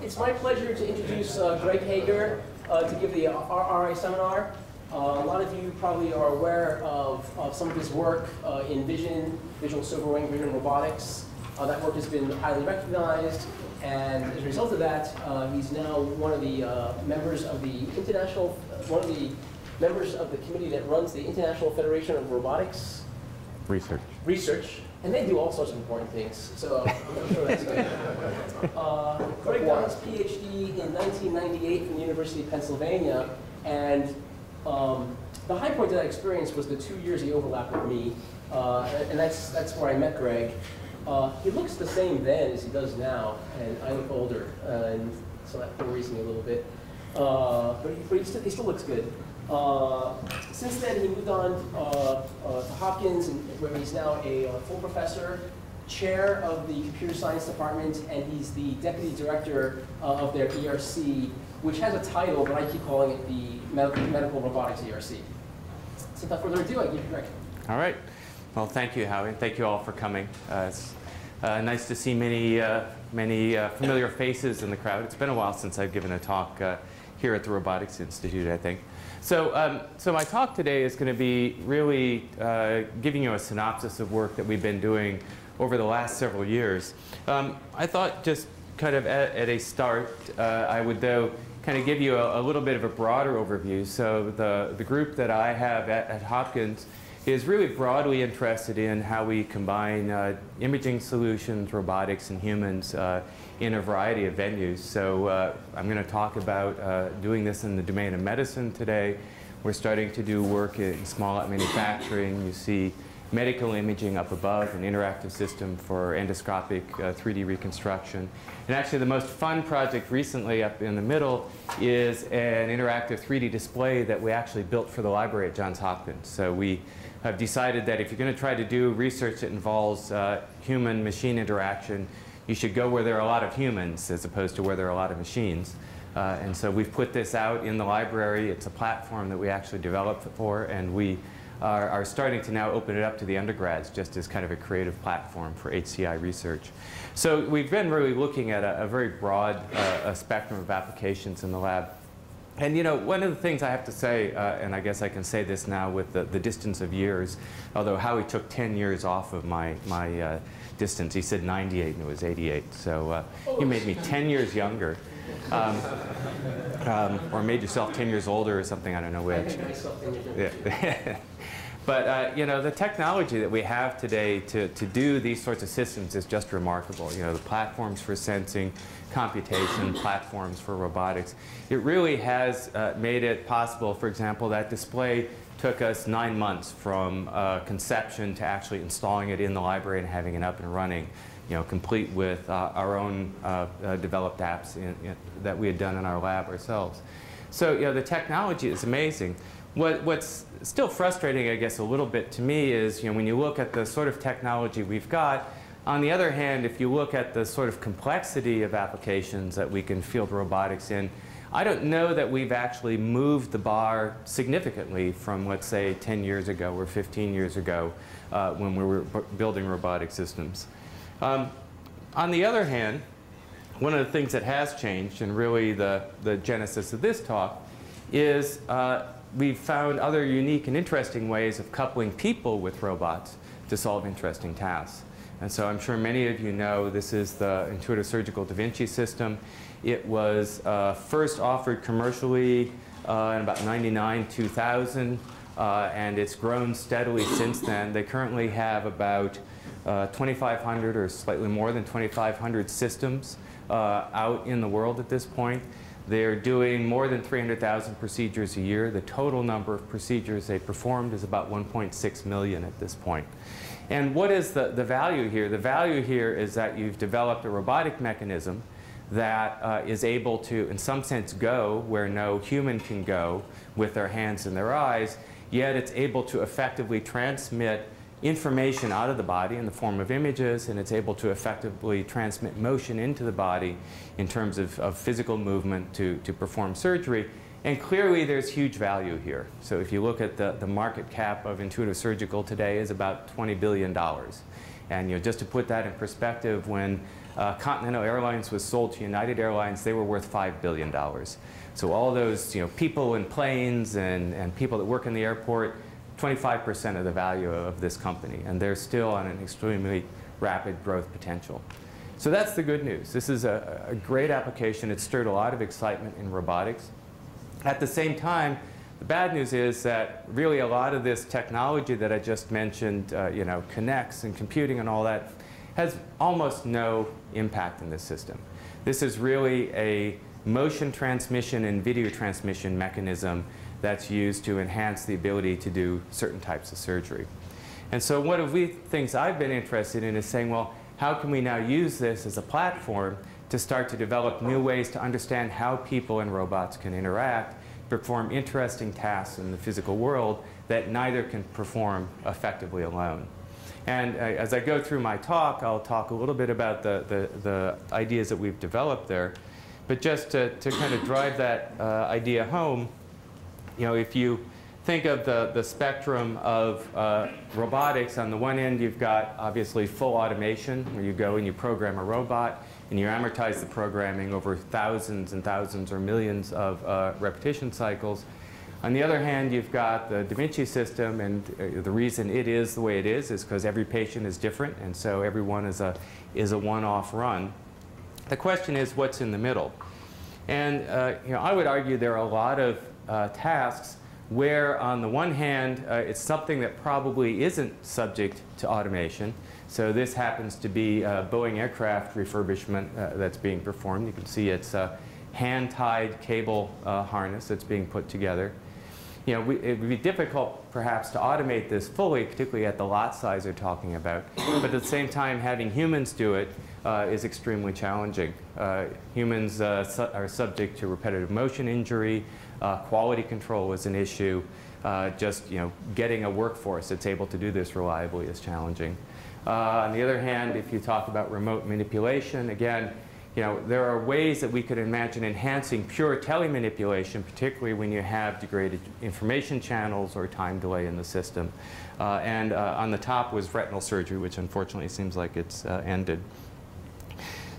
It's my pleasure to introduce Greg Hager to give the RI seminar. A lot of you probably are aware of some of his work in vision, visual superwing, vision robotics. That work has been highly recognized, and as a result of that, he's now one of the members of the members of the committee that runs the International Federation of Robotics Research. And they do all sorts of important things, so I'm sure that's good. Greg got his PhD in 1998 from the University of Pennsylvania, and the high point of that experience was the 2 years he overlapped with me, and that's where I met Greg. He looks the same then as he does now, and I look older, and so that worries me a little bit. But he still looks good. Since then, he moved on to Hopkins, where he's now a full professor, chair of the computer science department, and he's the deputy director of their ERC, which has a title, but I keep calling it the Medical Robotics ERC. So without further ado, I give you Greg. All right. Well, thank you, Howie. Thank you all for coming. It's nice to see many familiar faces in the crowd. It's been a while since I've given a talk here at the Robotics Institute, I think. So my talk today is going to be really giving you a synopsis of work that we've been doing over the last several years. I thought just kind of at a start, I would though kind of give you a little bit of a broader overview. So the group that I have at Hopkins is really broadly interested in how we combine imaging solutions, robotics, and humans in a variety of venues. So I'm going to talk about doing this in the domain of medicine today. We're starting to do work in small manufacturing. You see medical imaging up above, an interactive system for endoscopic 3D reconstruction. And actually the most fun project recently up in the middle is an interactive 3D display that we actually built for the library at Johns Hopkins. So we have decided that if you're going to try to do research that involves human-machine interaction, you should go where there are a lot of humans as opposed to where there are a lot of machines. And so we've put this out in the library. It's a platform that we actually developed for, and we are starting to now open it up to the undergrads just as kind of a creative platform for HCI research. So we've been really looking at a very broad spectrum of applications in the lab. And you know, one of the things I have to say, and I guess I can say this now with the distance of years, although Howie took 10 years off of my distance. He said 98 and it was 88. So you made me 10 years younger. Or made yourself 10 years older or something, I don't know which. Yeah. But you know, the technology that we have today to do these sorts of systems is just remarkable. You know, the platforms for sensing, computation, platforms for robotics. It really has made it possible. For example, that display took us 9 months from conception to actually installing it in the library and having it up and running, you know, complete with our own developed apps that we had done in our lab ourselves. So, you know, the technology is amazing. What's still frustrating, I guess, a little bit to me is, you know, when you look at the sort of technology we've got, on the other hand, if you look at the sort of complexity of applications that we can field robotics in, I don't know that we've actually moved the bar significantly from, let's say, 10 years ago or 15 years ago when we were building robotic systems. On the other hand, one of the things that has changed, and really the genesis of this talk, is we've found other unique and interesting ways of coupling people with robots to solve interesting tasks. And so I'm sure many of you know this is the Intuitive Surgical da Vinci system. It was first offered commercially in about 99, 2000, and it's grown steadily since then. They currently have about 2,500 or slightly more than 2,500 systems out in the world at this point. They're doing more than 300,000 procedures a year. The total number of procedures they performed is about 1.6 million at this point. And what is the value here? The value here is that you've developed a robotic mechanism that is able to, in some sense, go where no human can go with their hands and their eyes, yet it's able to effectively transmit information out of the body in the form of images, and it's able to effectively transmit motion into the body in terms of physical movement to perform surgery. And clearly there's huge value here. So if you look at the market cap of Intuitive Surgical today is about $20 billion. And you know, just to put that in perspective, when Continental Airlines was sold to United Airlines. They were worth $5 billion. So all those people in planes and people that work in the airport, 25% of the value of this company. And they're still on an extremely rapid growth potential. So that's the good news. This is a great application. It stirred a lot of excitement in robotics. At the same time, the bad news is that really a lot of this technology that I just mentioned, connects and computing and all that, has almost no impact in this system. This is really a motion transmission and video transmission mechanism that's used to enhance the ability to do certain types of surgery. And so one of the things I've been interested in is saying, well, how can we now use this as a platform to start to develop new ways to understand how people and robots can interact, perform interesting tasks in the physical world that neither can perform effectively alone. And as I go through my talk, I'll talk a little bit about the ideas that we've developed there. But just to kind of drive that idea home, if you think of the spectrum of robotics, on the one end you've got obviously full automation, where you go and you program a robot and you amortize the programming over thousands and thousands or millions of repetition cycles. On the other hand, you've got the Da Vinci system, and the reason it is the way it is because every patient is different, and so every one is a one-off run. The question is, what's in the middle? And I would argue there are a lot of tasks where, on the one hand, it's something that probably isn't subject to automation. So this happens to be Boeing aircraft refurbishment that's being performed. You can see it's a hand-tied cable harness that's being put together. It would be difficult, perhaps, to automate this fully, particularly at the lot size they're talking about. But at the same time, having humans do it is extremely challenging. Humans are subject to repetitive motion injury. Quality control is an issue. Just getting a workforce that's able to do this reliably is challenging. On the other hand, if you talk about remote manipulation, again, there are ways that we could imagine enhancing pure telemanipulation, particularly when you have degraded information channels or time delay in the system. And on the top was retinal surgery, which unfortunately seems like it's ended.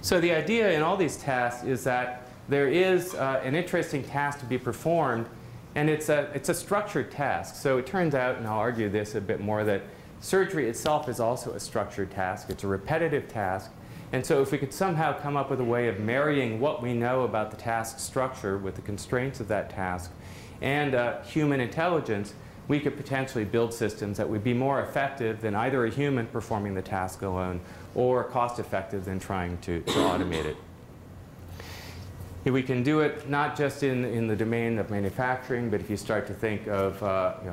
So the idea in all these tasks is that there is an interesting task to be performed, and it's a structured task. So it turns out, and I'll argue this a bit more, that surgery itself is also a structured task. It's a repetitive task. And so if we could somehow come up with a way of marrying what we know about the task structure with the constraints of that task and human intelligence, we could potentially build systems that would be more effective than either a human performing the task alone or cost effective than trying to automate it. We can do it not just in the domain of manufacturing, but if you start to think of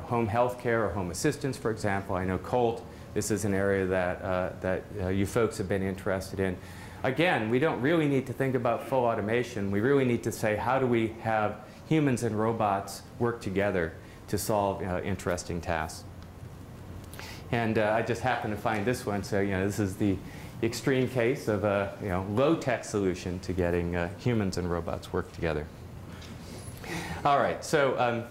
home health care or home assistance, for example. I know Colt, this is an area that you folks have been interested in. Again, we don't really need to think about full automation. We really need to say, how do we have humans and robots work together to solve interesting tasks? And I just happened to find this one. So this is the extreme case of a low-tech solution to getting humans and robots work together. All right, so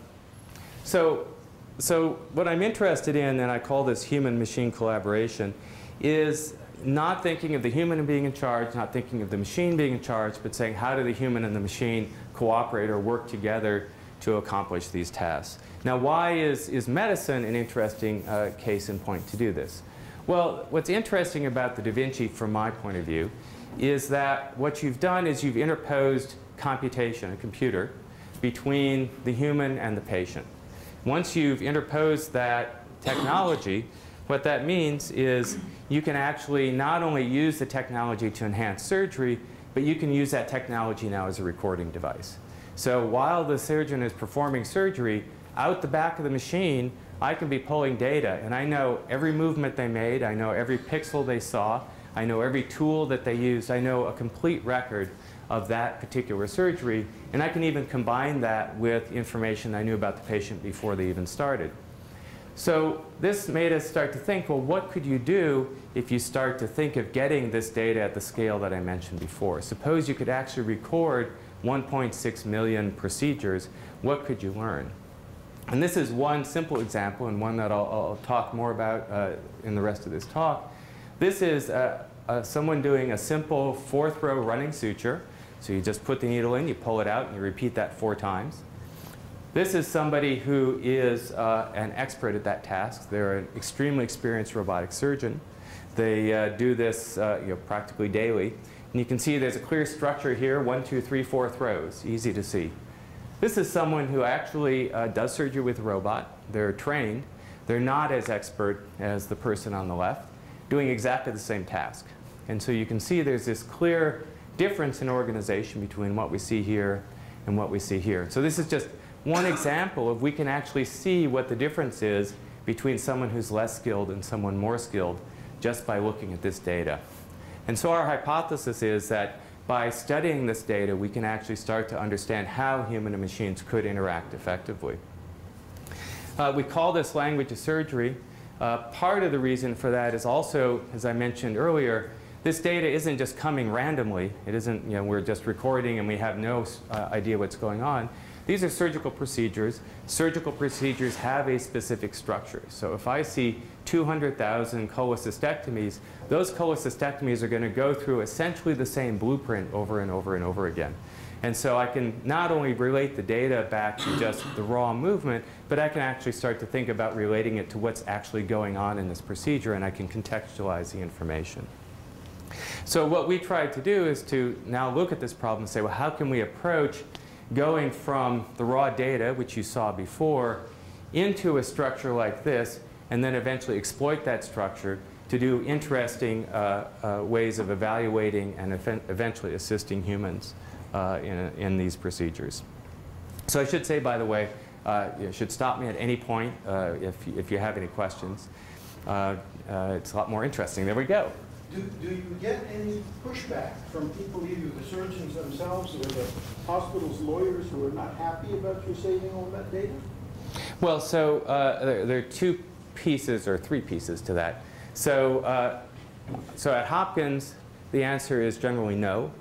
what I'm interested in, and I call this human-machine collaboration, is not thinking of the human being in charge, not thinking of the machine being in charge, but saying how do the human and the machine cooperate or work together to accomplish these tasks. Now, why is medicine an interesting case in point to do this? Well, what's interesting about the Da Vinci, from my point of view, is that what you've done is you've interposed computation, a computer, between the human and the patient. Once you've interposed that technology, what that means is you can actually not only use the technology to enhance surgery, but you can use that technology now as a recording device. So while the surgeon is performing surgery, out the back of the machine, I can be pulling data, and I know every movement they made, I know every pixel they saw, I know every tool that they used, I know a complete record of that particular surgery, and I can even combine that with information I knew about the patient before they even started. So this made us start to think, well, what could you do if you start to think of getting this data at the scale that I mentioned before? Suppose you could actually record 1.6 million procedures. What could you learn? And this is one simple example, and one that I'll talk more about in the rest of this talk. This is someone doing a simple 4th row running suture. So you just put the needle in, you pull it out, and you repeat that 4 times. This is somebody who is an expert at that task. They're an extremely experienced robotic surgeon. They do this practically daily. And you can see there's a clear structure here, 1, 2, 3, 4 throws, easy to see. This is someone who actually does surgery with a robot. They're trained. They're not as expert as the person on the left, doing exactly the same task. And so you can see there's this clear difference in organization between what we see here and what we see here. So this is just one example of we can actually see what the difference is between someone who's less skilled and someone more skilled just by looking at this data. And so our hypothesis is that by studying this data, we can actually start to understand how human and machines could interact effectively. We call this language of surgery. Part of the reason for that is also, as I mentioned earlier, this data isn't just coming randomly. It isn't, we're just recording and we have no idea what's going on. These are surgical procedures. Surgical procedures have a specific structure. So if I see 200,000 cholecystectomies, those cholecystectomies are going to go through essentially the same blueprint over and over and over again. And so I can not only relate the data back to just the raw movement, but I can actually start to think about relating it to what's actually going on in this procedure, and I can contextualize the information. So what we tried to do is to now look at this problem and say, well, how can we approach going from the raw data, which you saw before, into a structure like this, and then eventually exploit that structure to do interesting ways of evaluating and eventually assisting humans in these procedures. So I should say, by the way, you should stop me at any point if you have any questions. It's a lot more interesting. There we go. Do you get any pushback from people, either the surgeons themselves or the hospital's lawyers, who are not happy about you saving all that data? Well, so there are 2 pieces or 3 pieces to that. So, so at Hopkins, the answer is generally no.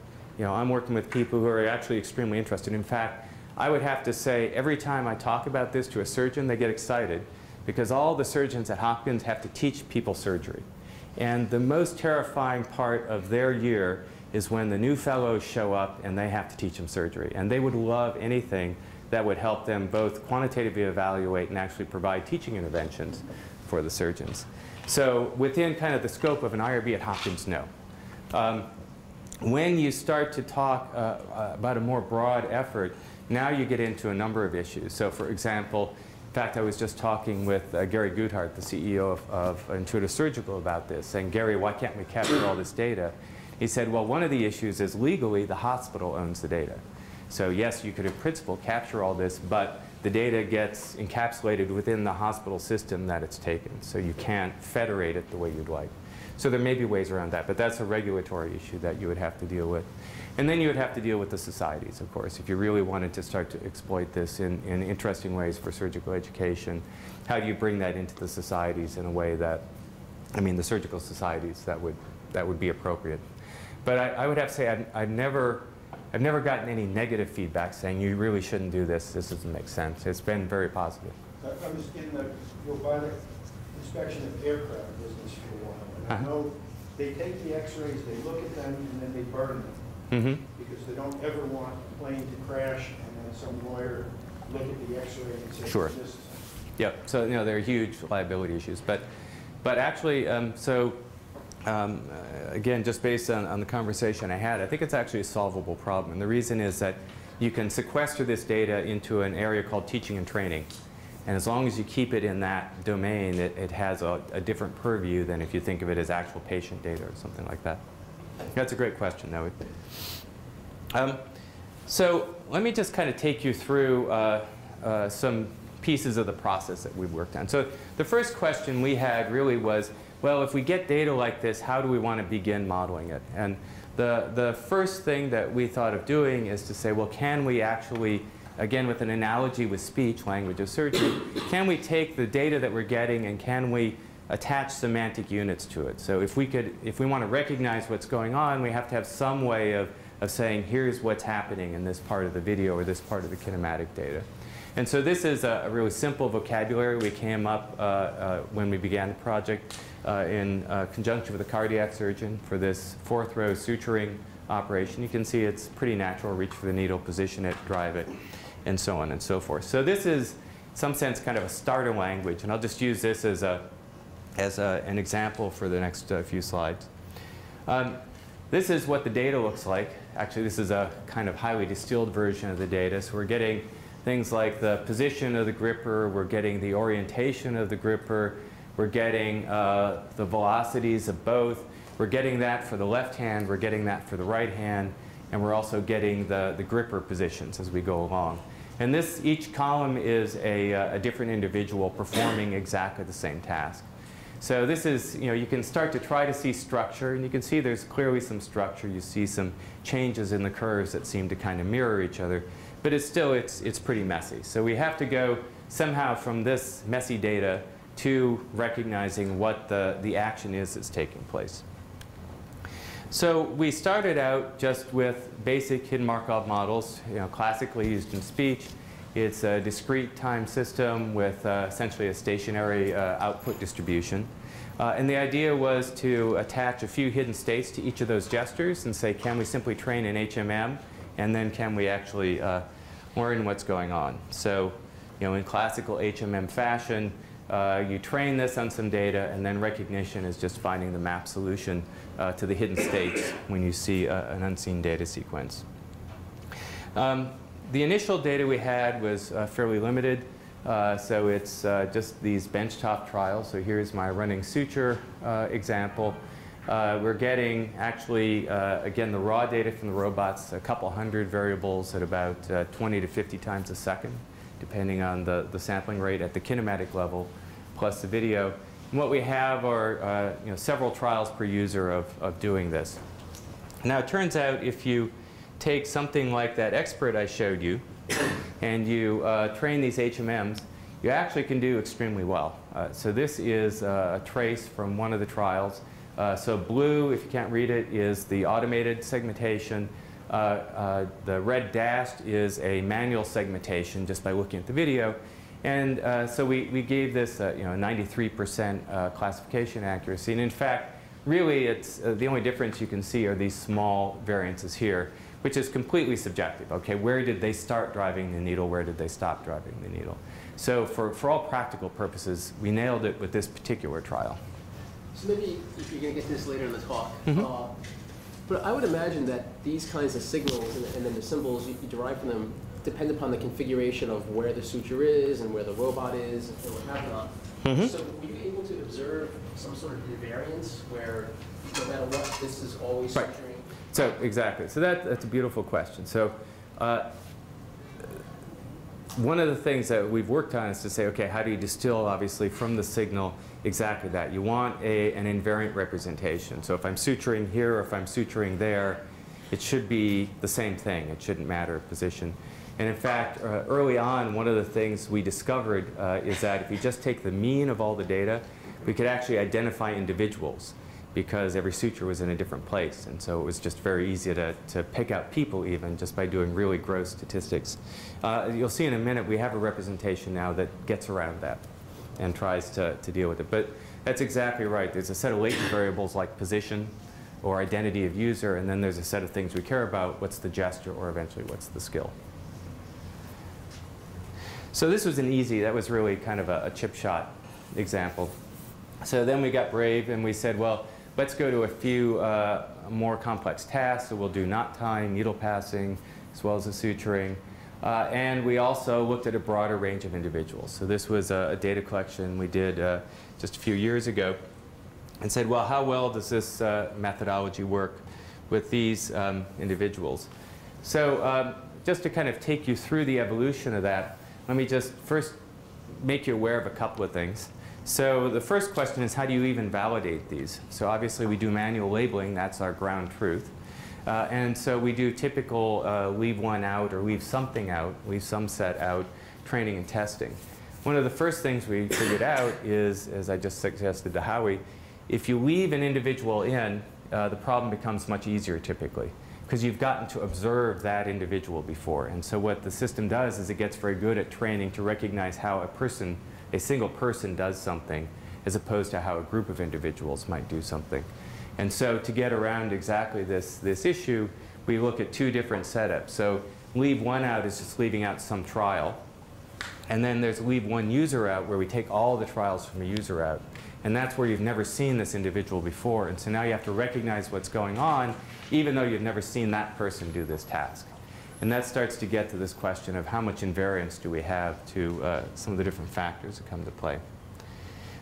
I'm working with people who are actually extremely interested. In fact, I would have to say every time I talk about this to a surgeon, they get excited because all the surgeons at Hopkins have to teach people surgery. And the most terrifying part of their year is when the new fellows show up and they have to teach them surgery. And they would love anything that would help them both quantitatively evaluate and actually provide teaching interventions for the surgeons. So within kind of the scope of an IRB at Hopkins, no. When you start to talk about a more broad effort, now you get into a number of issues. So for example, in fact, I was just talking with Gary Guthart, the CEO of Intuitive Surgical, about this, saying, Gary, why can't we capture all this data? He said, well, one of the issues is legally the hospital owns the data. So yes, you could in principle capture all this, but the data gets encapsulated within the hospital system that it's taken. So you can't federate it the way you'd like. So there may be ways around that, but that's a regulatory issue that you would have to deal with. And then you would have to deal with the societies, of course, if you really wanted to start to exploit this in interesting ways for surgical education. How do you bring that into the societies in a way that, the surgical societies that would be appropriate? But I would have to say I've never gotten any negative feedback saying you really shouldn't do this. This doesn't make sense. It's been very positive. I was in the robotic inspection of aircraft business for a while, and I know they take the X-rays, they look at them, and then they burn them. Because they don't ever want a plane to crash and then some lawyer look at the X-ray and say, sure. This. Yep. So there are huge liability issues, but actually, again, just based on the conversation I had, I think it's actually a solvable problem. And the reason is that you can sequester this data into an area called teaching and training. And as long as you keep it in that domain, it has a different purview than if you think of it as actual patient data or something like that. That's a great question, though. So let me just kind of take you through some pieces of the process that we've worked on. So the first question we had really was, well, if we get data like this, how do we want to begin modeling it? And the first thing that we thought of doing is to say, well, can we actually, again, with an analogy with speech, language of surgery, can we take the data that we're getting and can we attach semantic units to it? So if we want to recognize what's going on, we have to have some way of of saying, here's what's happening in this part of the video or this part of the kinematic data. And so this is a really simple vocabulary we came up when we began the project in conjunction with a cardiac surgeon for this 4th row suturing operation. You can see it's pretty natural. Reach for the needle, position it, drive it, and so on and so forth. So this is, in some sense, kind of a starter language. And I'll just use this as an example for the next few slides. This is what the data looks like. Actually, this is a kind of highly distilled version of the data. So we're getting things like the position of the gripper, we're getting the orientation of the gripper, we're getting the velocities of both, we're getting that for the left hand, we're getting that for the right hand, and we're also getting the gripper positions as we go along. And this, each column is a different individual performing exactly the same task. So this is, you can start to try to see structure, and you can see there's clearly some structure. You see some changes in the curves that seem to kind of mirror each other. But it's still, it's pretty messy. So we have to go somehow from this messy data to recognizing what the action is that's taking place. So we started out just with basic hidden Markov models, classically used in speech. It's a discrete time system with essentially a stationary output distribution. And the idea was to attach a few hidden states to each of those gestures and say, can we simply train an HMM? And then can we actually learn what's going on? So, in classical HMM fashion, you train this on some data, and then recognition is just finding the map solution to the hidden states when you see an unseen data sequence. The initial data we had was fairly limited. So it's just these benchtop trials. So here's my running suture example. We're getting actually, again, the raw data from the robots, a couple hundred variables at about 20 to 50 times a second, depending on the sampling rate at the kinematic level, plus the video. And what we have are several trials per user of doing this. Now, it turns out if you take something like that expert I showed you, and you train these HMMs, you actually can do extremely well. So this is a trace from one of the trials. So blue, if you can't read it, is the automated segmentation. The red dashed is a manual segmentation just by looking at the video. And so we gave this 93% classification accuracy. And in fact, really, it's the only difference you can see are these small variances here, which is completely subjective. Okay, where did they start driving the needle? Where did they stop driving the needle? So for all practical purposes, we nailed it with this particular trial. So maybe if you're going to get this later in the talk, but I would imagine that these kinds of signals and then the symbols you derive from them depend upon the configuration of where the suture is and where the robot is and what have not. So were you able to observe some sort of invariance where no matter what, this is always suturing? So exactly. So that's a beautiful question. So one of the things that we've worked on is to say, okay, how do you distill, obviously, from the signal exactly that? You want an invariant representation. So if I'm suturing here or if I'm suturing there, it should be the same thing. It shouldn't matter position. And in fact, early on, one of the things we discovered is that if you just take the mean of all the data, we could actually identify individuals, because every suture was in a different place. And so it was just very easy to pick out people even just by doing really gross statistics. You'll see in a minute we have a representation now that gets around that and tries to deal with it. But that's exactly right. There's a set of latent variables like position or identity of user, and then there's a set of things we care about. What's the gesture, or eventually what's the skill? So this was an easy, that was really kind of a chip shot example. So then we got brave and we said, well, let's go to a few more complex tasks. So we'll do knot tying, needle passing, as well as the suturing. And we also looked at a broader range of individuals. So this was a data collection we did just a few years ago and said, well, how well does this methodology work with these individuals? So just to kind of take you through the evolution of that, let me just first make you aware of a couple of things. So the first question is, how do you even validate these? So obviously we do manual labeling. That's our ground truth. And so we do typical leave one out or leave something out, leave some set out, training and testing. One of the first things we figured out is, as I just suggested to Howie, if you leave an individual in, the problem becomes much easier typically, because you've gotten to observe that individual before. And so what the system does is it gets very good at training to recognize how a single person does something, as opposed to how a group of individuals might do something. And so to get around exactly this issue, we look at two different setups. So leave one out is just leaving out some trial. And then there's leave one user out, where we take all the trials from a user out. And that's where you've never seen this individual before. And so now you have to recognize what's going on, even though you've never seen that person do this task. And that starts to get to this question of how much invariance do we have to some of the different factors that come to play.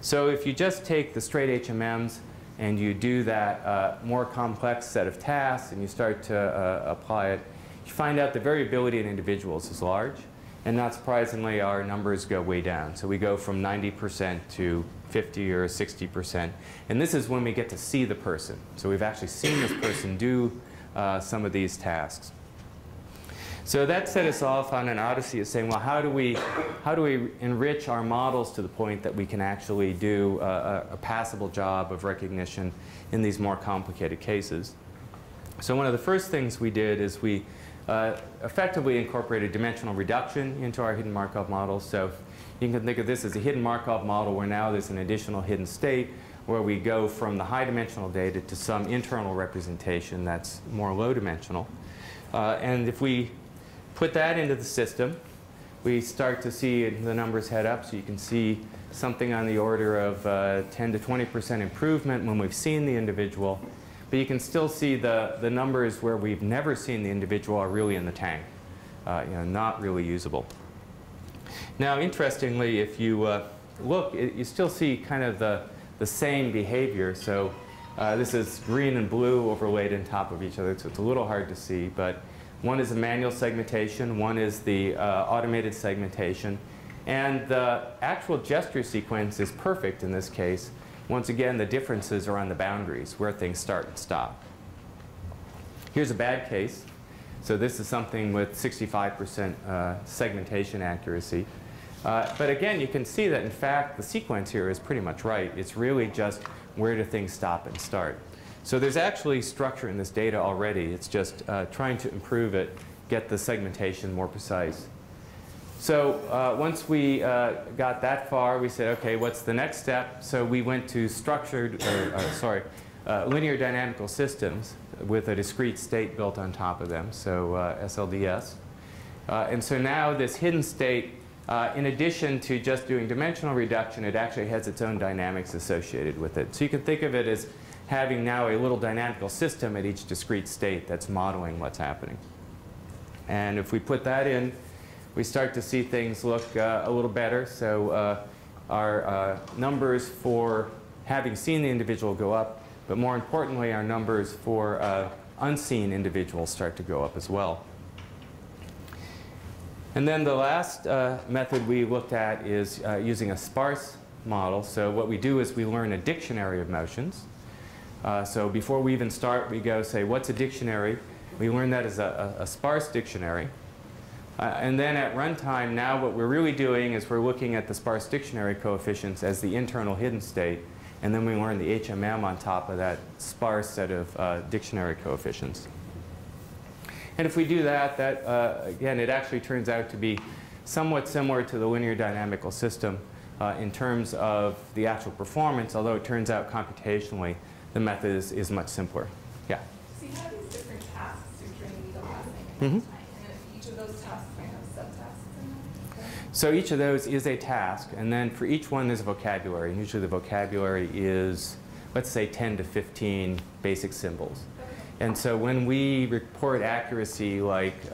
So if you just take the straight HMMs and you do that more complex set of tasks and you start to apply it, you find out the variability in individuals is large. And not surprisingly, our numbers go way down. So we go from 90% to 50 or 60%. And this is when we get to see the person. So we've actually seen this person do some of these tasks. So that set us off on an odyssey of saying, well, how do we enrich our models to the point that we can actually do a passable job of recognition in these more complicated cases? So one of the first things we did is we effectively incorporated dimensional reduction into our hidden Markov model. So you can think of this as a hidden Markov model where now there's an additional hidden state where we go from the high dimensional data to some internal representation that's more low dimensional. And if we put that into the system, we start to see the numbers head up. So you can see something on the order of 10 to 20% improvement when we've seen the individual. But you can still see the numbers where we've never seen the individual are really in the tank, not really usable. Now, interestingly, if you look, you still see kind of the same behavior. So this is green and blue overlaid on top of each other, so it's a little hard to see. But one is a manual segmentation, one is the automated segmentation. And the actual gesture sequence is perfect in this case. Once again, the differences are on the boundaries where things start and stop. Here's a bad case. So this is something with 65% segmentation accuracy. But again, you can see that, in fact, the sequence here is pretty much right. It's really just where do things stop and start. So there's actually structure in this data already. It's just trying to improve it, get the segmentation more precise. So once we got that far, we said, OK, what's the next step? So we went to linear dynamical systems with a discrete state built on top of them, so SLDS. And so now this hidden state, in addition to just doing dimensional reduction, it actually has its own dynamics associated with it. So you can think of it as having now a little dynamical system at each discrete state that's modeling what's happening. And if we put that in, we start to see things look a little better. So our numbers for having seen the individual go up, but more importantly, our numbers for unseen individuals start to go up as well. And then the last method we looked at is using a sparse model. So what we do is we learn a dictionary of motions. So before we even start, we go say, what's a dictionary? We learn that as a sparse dictionary. And then at runtime, now what we're really doing is we're looking at the sparse dictionary coefficients as the internal hidden state. And then we learn the HMM on top of that sparse set of dictionary coefficients. And if we do that, again, it actually turns out to be somewhat similar to the linear dynamical system in terms of the actual performance, although it turns out computationally the method is much simpler. Yeah? So you have these different tasks you're training the passing and time, and each of those tasks might have subtasks in them? Okay. So each of those is a task, and then for each one there's a vocabulary. And usually the vocabulary is, let's say, 10 to 15 basic symbols. And so when we report accuracy like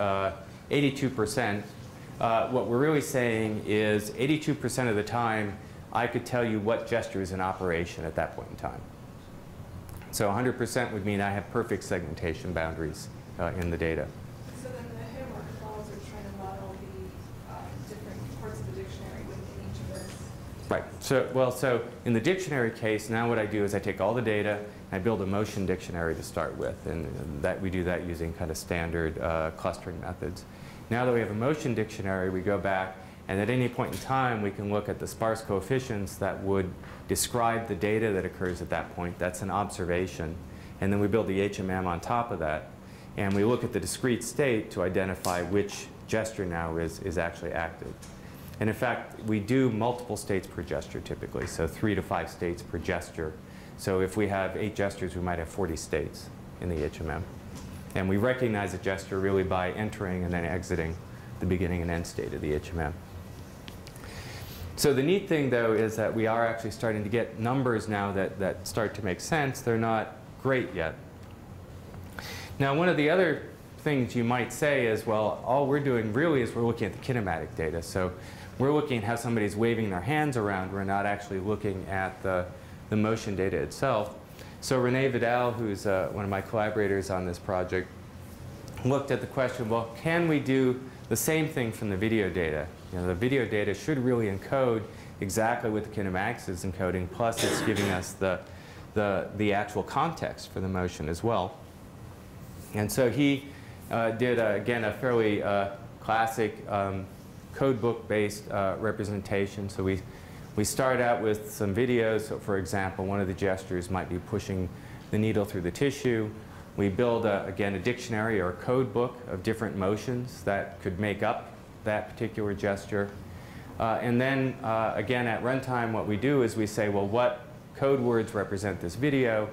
82%, what we're really saying is 82% of the time, I could tell you what gesture is in operation at that point in time. So 100% would mean I have perfect segmentation boundaries in the data. So then the hidden Markov models are trying to model the different parts of the dictionary within each of those. Right. So in the dictionary case, now what I do is I take all the data, I build a motion dictionary to start with, and we do that using kind of standard clustering methods. Now that we have a motion dictionary, we go back, and at any point in time, we can look at the sparse coefficients that would describe the data that occurs at that point. That's an observation. And then we build the HMM on top of that. and we look at the discrete state to identify which gesture now is actually active. And in fact, we do multiple states per gesture typically, so 3 to 5 states per gesture. So if we have 8 gestures, we might have 40 states in the HMM. And we recognize a gesture really by entering and then exiting the beginning and end state of the HMM. So the neat thing, though, is that we are actually starting to get numbers now that start to make sense. They're not great yet. Now, one of the other things you might say is, well, all we're doing really is we're looking at the kinematic data. So we're looking at how somebody's waving their hands around. We're not actually looking at the motion data itself. So René Vidal, who's one of my collaborators on this project, looked at the question, well, can we do the same thing from the video data? You know, the video data should really encode exactly what the kinematics is encoding, plus it's giving us the actual context for the motion as well. And so he did, again, a fairly classic codebook-based representation. So we start out with some videos. So for example, one of the gestures might be pushing the needle through the tissue. We build, again, a dictionary or a code book of different motions that could make up that particular gesture. And then, again, at runtime, what we do is we say, well, what code words represent this video?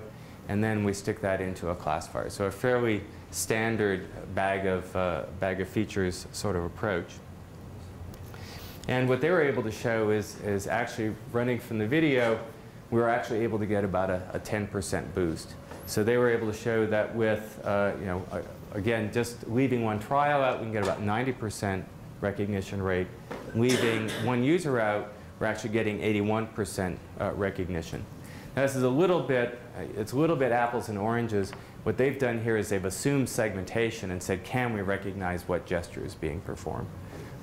And then we stick that into a classifier. So a fairly standard bag of features sort of approach. And what they were able to show is actually running from the video, we were actually able to get about a 10% boost. So they were able to show that with, again, just leaving one trial out, we can get about 90% recognition rate. Leaving one user out, we're actually getting 81% recognition. Now, this is a little bit, it's a little bit apples and oranges. What they've done here is they've assumed segmentation and said, can we recognize what gesture is being performed?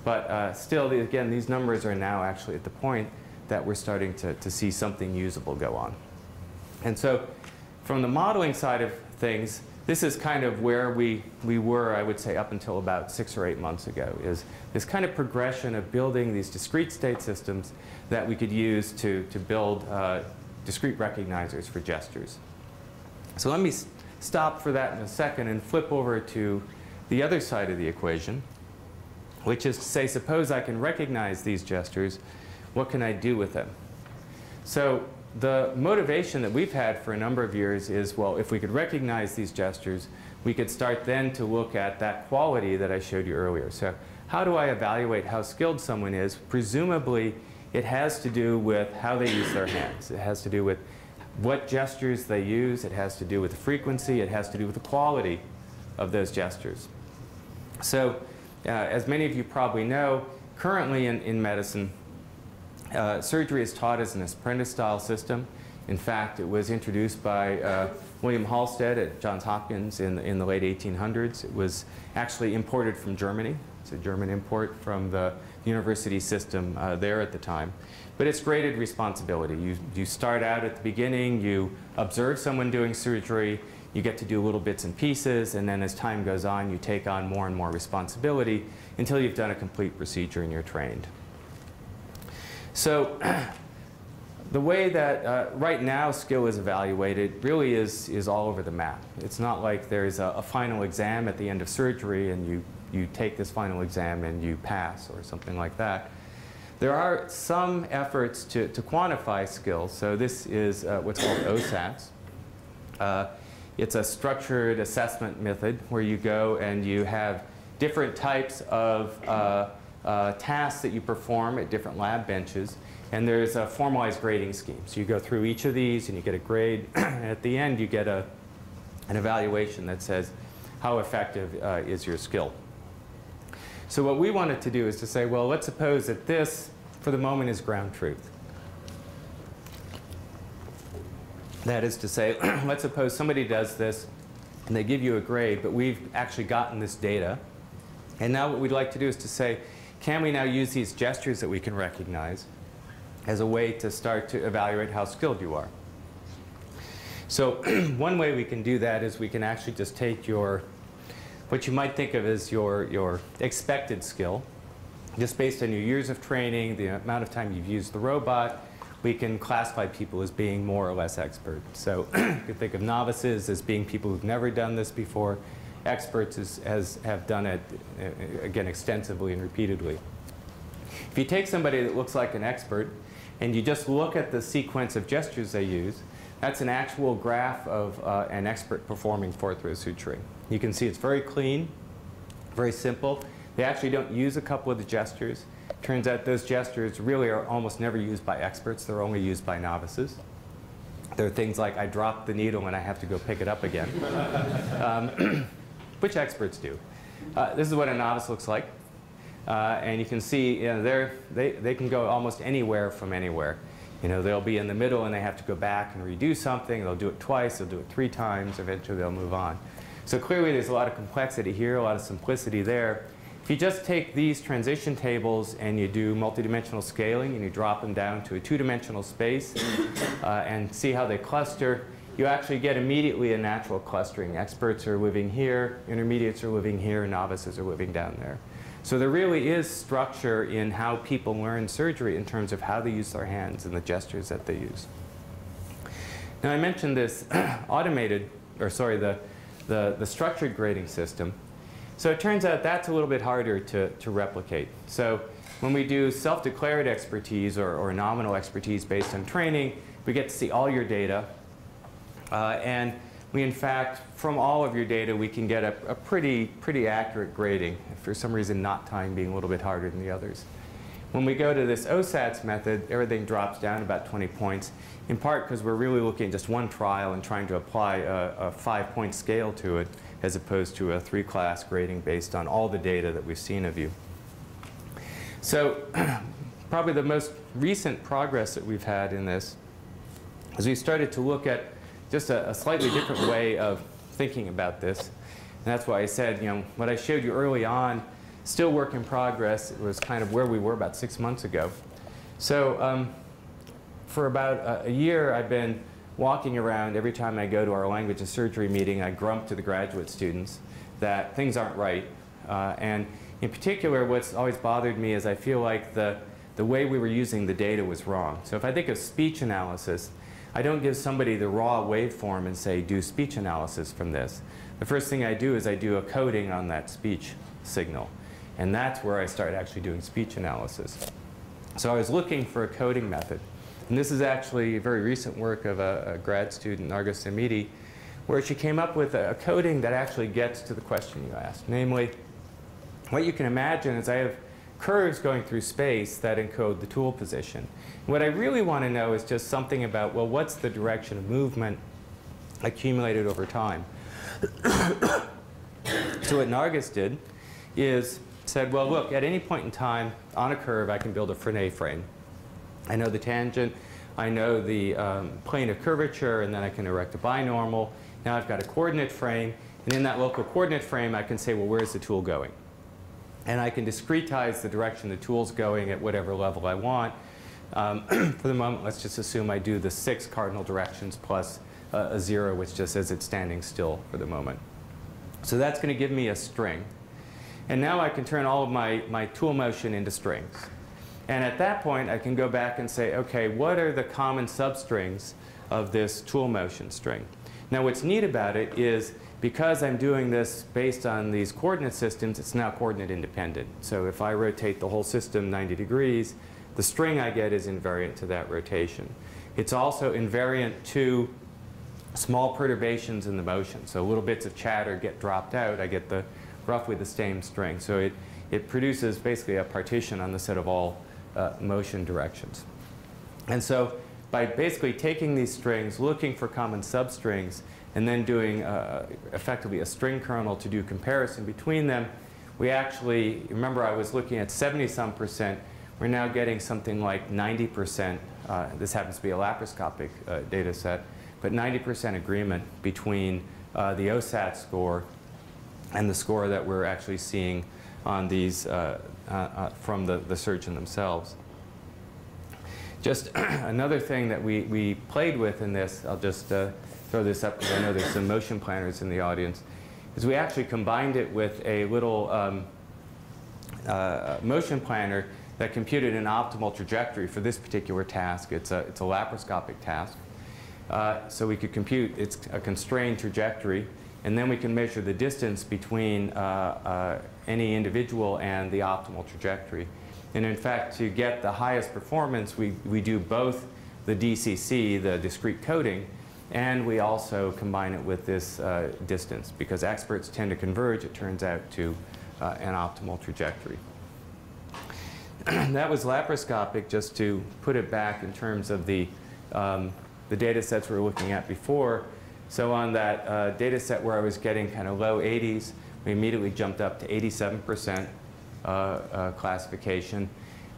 But still, again, these numbers are now actually at the point that we're starting to see something usable go on. And so from the modeling side of things, this is kind of where we were, I would say, up until about 6 or 8 months ago, is this kind of progression of building these discrete state systems that we could use to build discrete recognizers for gestures. So let me stop for that in a second and flip over to the other side of the equation, which is to say, suppose I can recognize these gestures, what can I do with them? So the motivation that we've had for a number of years is, well, if we could recognize these gestures, we could start then to look at that quality that I showed you earlier. So how do I evaluate how skilled someone is? Presumably, it has to do with how they use their hands. It has to do with what gestures they use. It has to do with the frequency. It has to do with the quality of those gestures. So as many of you probably know, currently in medicine, surgery is taught as an apprentice-style system. In fact, it was introduced by William Halsted at Johns Hopkins in the late 1800s. It was actually imported from Germany. It's a German import from the university system there at the time. But it's graded responsibility. You start out at the beginning, you observe someone doing surgery, you get to do little bits and pieces, and then as time goes on, you take on more and more responsibility until you've done a complete procedure and you're trained. So the way that right now skill is evaluated really is all over the map. It's not like there's a final exam at the end of surgery and you take this final exam and you pass or something like that. There are some efforts to quantify skill. So this is what's called OSATs. It's a structured assessment method where you go and you have different types of tasks that you perform at different lab benches. And there's a formalized grading scheme. So you go through each of these and you get a grade. And at the end, you get an evaluation that says, how effective is your skill? So what we wanted to do is to say, well, let's suppose that this, for the moment, is ground truth. That is to say, let's suppose somebody does this and they give you a grade, but we've actually gotten this data. And now what we'd like to do is to say, can we now use these gestures that we can recognize as a way to start to evaluate how skilled you are? So one way we can do that is we can actually just take what you might think of as your expected skill, just based on your years of training, the amount of time you've used the robot. We can classify people as being more or less expert. So you can think of novices as being people who've never done this before, experts have done it, again, extensively and repeatedly. If you take somebody that looks like an expert and you just look at the sequence of gestures they use, that's an actual graph of an expert performing fourth-row suturing. You can see it's very clean, very simple. They actually don't use a couple of the gestures. Turns out those gestures really are almost never used by experts. They're only used by novices. There are things like I dropped the needle and I have to go pick it up again, which experts do. This is what a novice looks like. And you can see, they can go almost anywhere from anywhere. They'll be in the middle and they have to go back and redo something. They'll do it twice. They'll do it 3 times. Eventually, they'll move on. So clearly, there's a lot of complexity here, a lot of simplicity there. If you just take these transition tables and you do multidimensional scaling and you drop them down to a 2-dimensional space and see how they cluster, you actually get immediately a natural clustering. Experts are living here, intermediates are living here, novices are living down there. So there really is structure in how people learn surgery in terms of how they use their hands and the gestures that they use. Now I mentioned this the structured grading system. So it turns out that's a little bit harder to replicate. So when we do self-declared expertise or nominal expertise based on training, we get to see all your data. And we, in fact, from all of your data, we can get a pretty accurate grading. For some reason, knot tying being a little bit harder than the others. When we go to this OSATS method, everything drops down about 20 points, in part because we're really looking at just one trial and trying to apply a 5-point scale to it, as opposed to a 3-class grading based on all the data that we've seen of you. So probably the most recent progress that we've had in this is we started to look at just a slightly different way of thinking about this. And that's why I said, what I showed you early on, still work in progress. It was kind of where we were about 6 months ago. So for about a year, I've been walking around. Every time I go to our language and surgery meeting, I grump to the graduate students that things aren't right. And in particular, what's always bothered me is I feel like the way we were using the data was wrong. So if I think of speech analysis, I don't give somebody the raw waveform and say, do speech analysis from this. The first thing I do is I do a coding on that speech signal. And that's where I start actually doing speech analysis. So I was looking for a coding method. And this is actually very recent work of a grad student, Narga Samiti, where she came up with a coding that actually gets to the question you asked. Namely, what you can imagine is I have curves going through space that encode the tool position. What I really want to know is just something about, well, what's the direction of movement accumulated over time? So what Nargis did is said, well, look, at any point in time on a curve, I can build a Frenet frame. I know the tangent, I know the plane of curvature, and then I can erect a binormal. Now I've got a coordinate frame, and in that local coordinate frame, I can say, well, where's the tool going? And I can discretize the direction the tool's going at whatever level I want. For the moment, let's just assume I do the 6 cardinal directions plus a 0, which just says it's standing still for the moment. So that's going to give me a string. And now I can turn all of my tool motion into strings. And at that point, I can go back and say, OK, what are the common substrings of this tool motion string? Now, what's neat about it is because I'm doing this based on these coordinate systems, it's now coordinate independent. So if I rotate the whole system 90 degrees, the string I get is invariant to that rotation. It's also invariant to small perturbations in the motion. So little bits of chatter get dropped out. I get roughly the same string. So it produces basically a partition on the set of all motion directions. And so by basically taking these strings, looking for common substrings, and then doing effectively a string kernel to do comparison between them, we actually, remember I was looking at 70-some%, we're now getting something like 90%. This happens to be a laparoscopic data set, but 90% agreement between the OSAT score and the score that we're actually seeing on these from the surgeon themselves. Just another thing that we played with in this, I'll just throw this up because I know there's some motion planners in the audience, is we actually combined it with a little motion planner that computed an optimal trajectory for this particular task. It's a laparoscopic task. So we could compute, it's a constrained trajectory, and then we can measure the distance between any individual and the optimal trajectory. And in fact, to get the highest performance, we do both the DCC, the discrete coding, and we also combine it with this distance, because experts tend to converge, it turns out, to an optimal trajectory. That was laparoscopic, just to put it back in terms of the data sets we were looking at before. So on that data set where I was getting kind of low 80s, we immediately jumped up to 87% classification.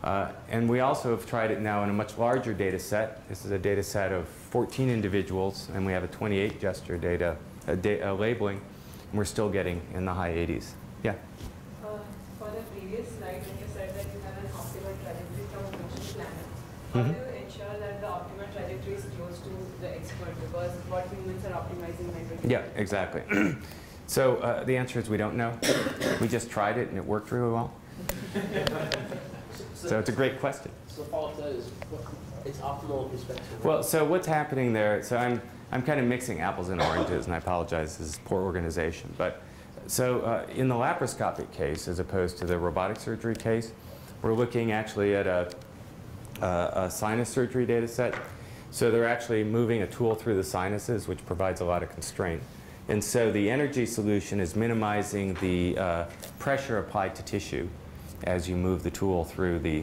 And we also have tried it now in a much larger data set. This is a data set of 14 individuals, and we have a 28 gesture data labeling, and we're still getting in the high 80s. Yeah? For the previous slide, when you said that you have an optimal trajectory from a motion planner, how do you ensure that the optimal trajectory is close to the expert? Because what humans are optimizing might be. Yeah, exactly. So the answer is we don't know. We just tried it, and it worked really well. So it's a great question. So the follow-up to that is, it's optimal with respect to... Well, so what's happening there, so I'm kind of mixing apples and oranges, and I apologize, this is poor organization. But so in the laparoscopic case, as opposed to the robotic surgery case, we're looking actually at a sinus surgery data set. So they're actually moving a tool through the sinuses, which provides a lot of constraint. And so the energy solution is minimizing the pressure applied to tissue as you move the tool through the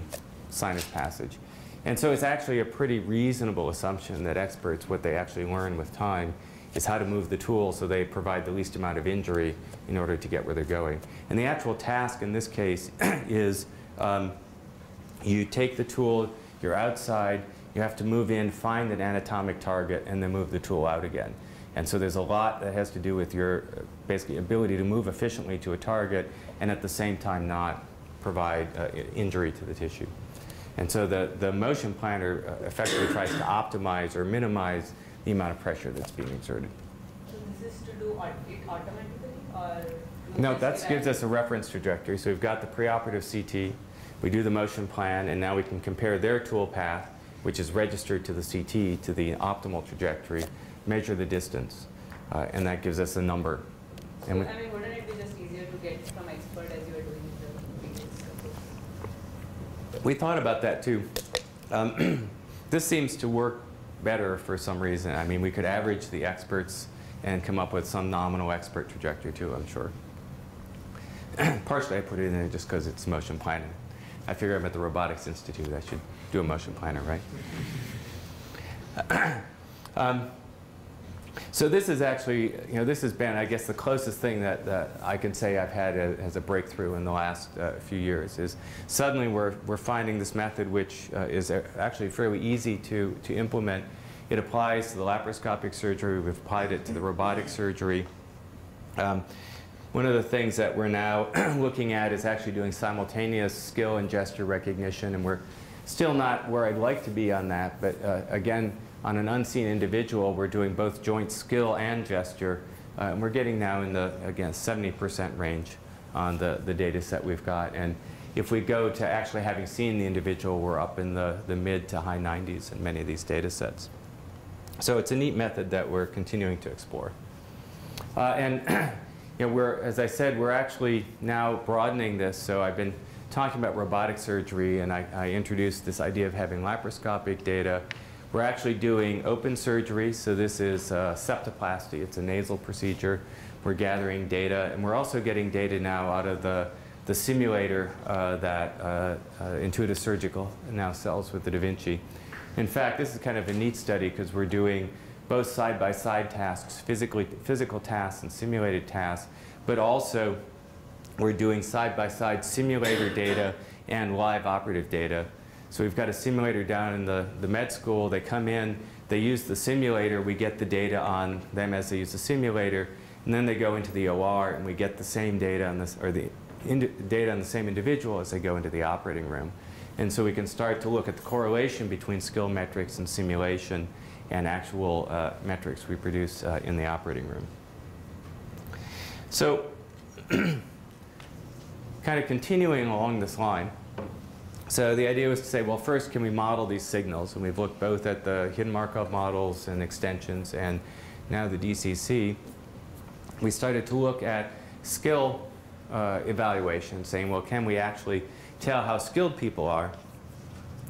sinus passage. And so it's actually a pretty reasonable assumption that experts, what they actually learn with time, is how to move the tool so they provide the least amount of injury in order to get where they're going. And the actual task in this case is you take the tool, you're outside, you have to move in, find an anatomic target, and then move the tool out again. And so there's a lot that has to do with your basically ability to move efficiently to a target and at the same time not provide injury to the tissue. And so the motion planner effectively tries to optimize or minimize the amount of pressure that's being exerted. So this is to do it automatically, or? No, that gives us a reference trajectory. So we've got the preoperative CT, we do the motion plan, and now we can compare their tool path, which is registered to the CT, to the optimal trajectory, measure the distance, and that gives us a number. So, I mean, wouldn't it be just easier to get from expert as you were doing the previous stuff? We thought about that too. This seems to work better for some reason. I mean, we could average the experts and come up with some nominal expert trajectory too, I'm sure. Partially I put it in there just because it's motion planning. I figure I'm at the Robotics Institute, I should do a motion planner, right? So this is actually, this has been, I guess, the closest thing that I can say I've had as a breakthrough in the last few years, is suddenly we're finding this method which is actually fairly easy to implement. It applies to the laparoscopic surgery. We've applied it to the robotic surgery. One of the things that we're now looking at is actually doing simultaneous skill and gesture recognition, and we're still not where I'd like to be on that, but again, on an unseen individual, we're doing both joint skill and gesture, and we're getting now in the, again, 70% range on the data set we've got. And if we go to actually having seen the individual, we're up in the mid to high 90s in many of these data sets. So it's a neat method that we're continuing to explore. And as I said, we're actually now broadening this. So I've been talking about robotic surgery, and I introduced this idea of having laparoscopic data. We're actually doing open surgery, so this is septoplasty. It's a nasal procedure. We're gathering data, and we're also getting data now out of the simulator that Intuitive Surgical now sells with the Da Vinci. In fact, this is kind of a neat study because we're doing both side-by-side tasks, physical tasks and simulated tasks, but also we're doing side-by-side simulator data and live operative data. So we've got a simulator down in the med school. They come in, they use the simulator, we get the data on them as they use the simulator, and then they go into the OR and we get the same data on this, or the data on the same individual as they go into the operating room. And so we can start to look at the correlation between skill metrics and simulation and actual metrics we produce in the operating room. So kind of continuing along this line, so the idea was to say, well, first, can we model these signals? And we've looked both at the hidden Markov models and extensions and now the DCC. we started to look at skill evaluation, saying, well, can we actually tell how skilled people are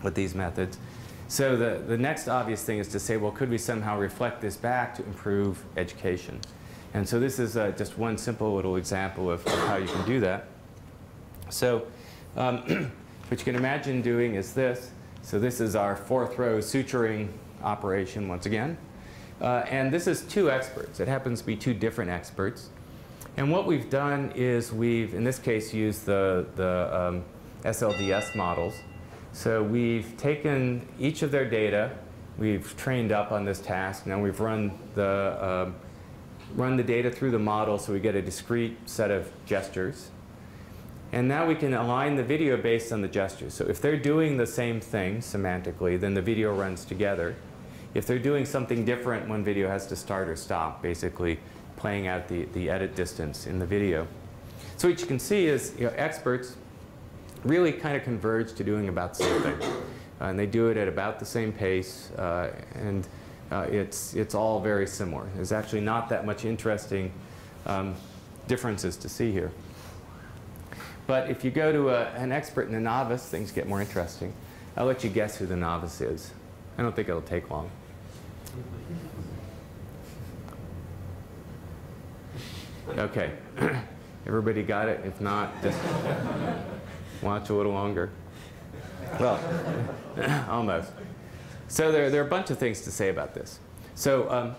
with these methods? So the next obvious thing is to say, well, could we somehow reflect this back to improve education? And so this is just one simple little example of how you can do that. So what you can imagine doing is this. So this is our 4th row suturing operation once again. And this is 2 experts. It happens to be 2 different experts. And what we've done is we've, in this case, used the SLDS models. So we've taken each of their data, we've trained up on this task, now we've run the data through the model so we get a discrete set of gestures. And now we can align the video based on the gestures. So if they're doing the same thing semantically, then the video runs together. If they're doing something different, one video has to start or stop, basically playing out the edit distance in the video. So what you can see is, experts really kind of converge to doing about the same thing. And they do it at about the same pace, and it's all very similar. There's actually not that much interesting differences to see here. But if you go to an expert and a novice, things get more interesting. I'll let you guess who the novice is. I don't think it'll take long. Okay. Everybody got it? If not, just watch a little longer. Well, almost. So there are a bunch of things to say about this. So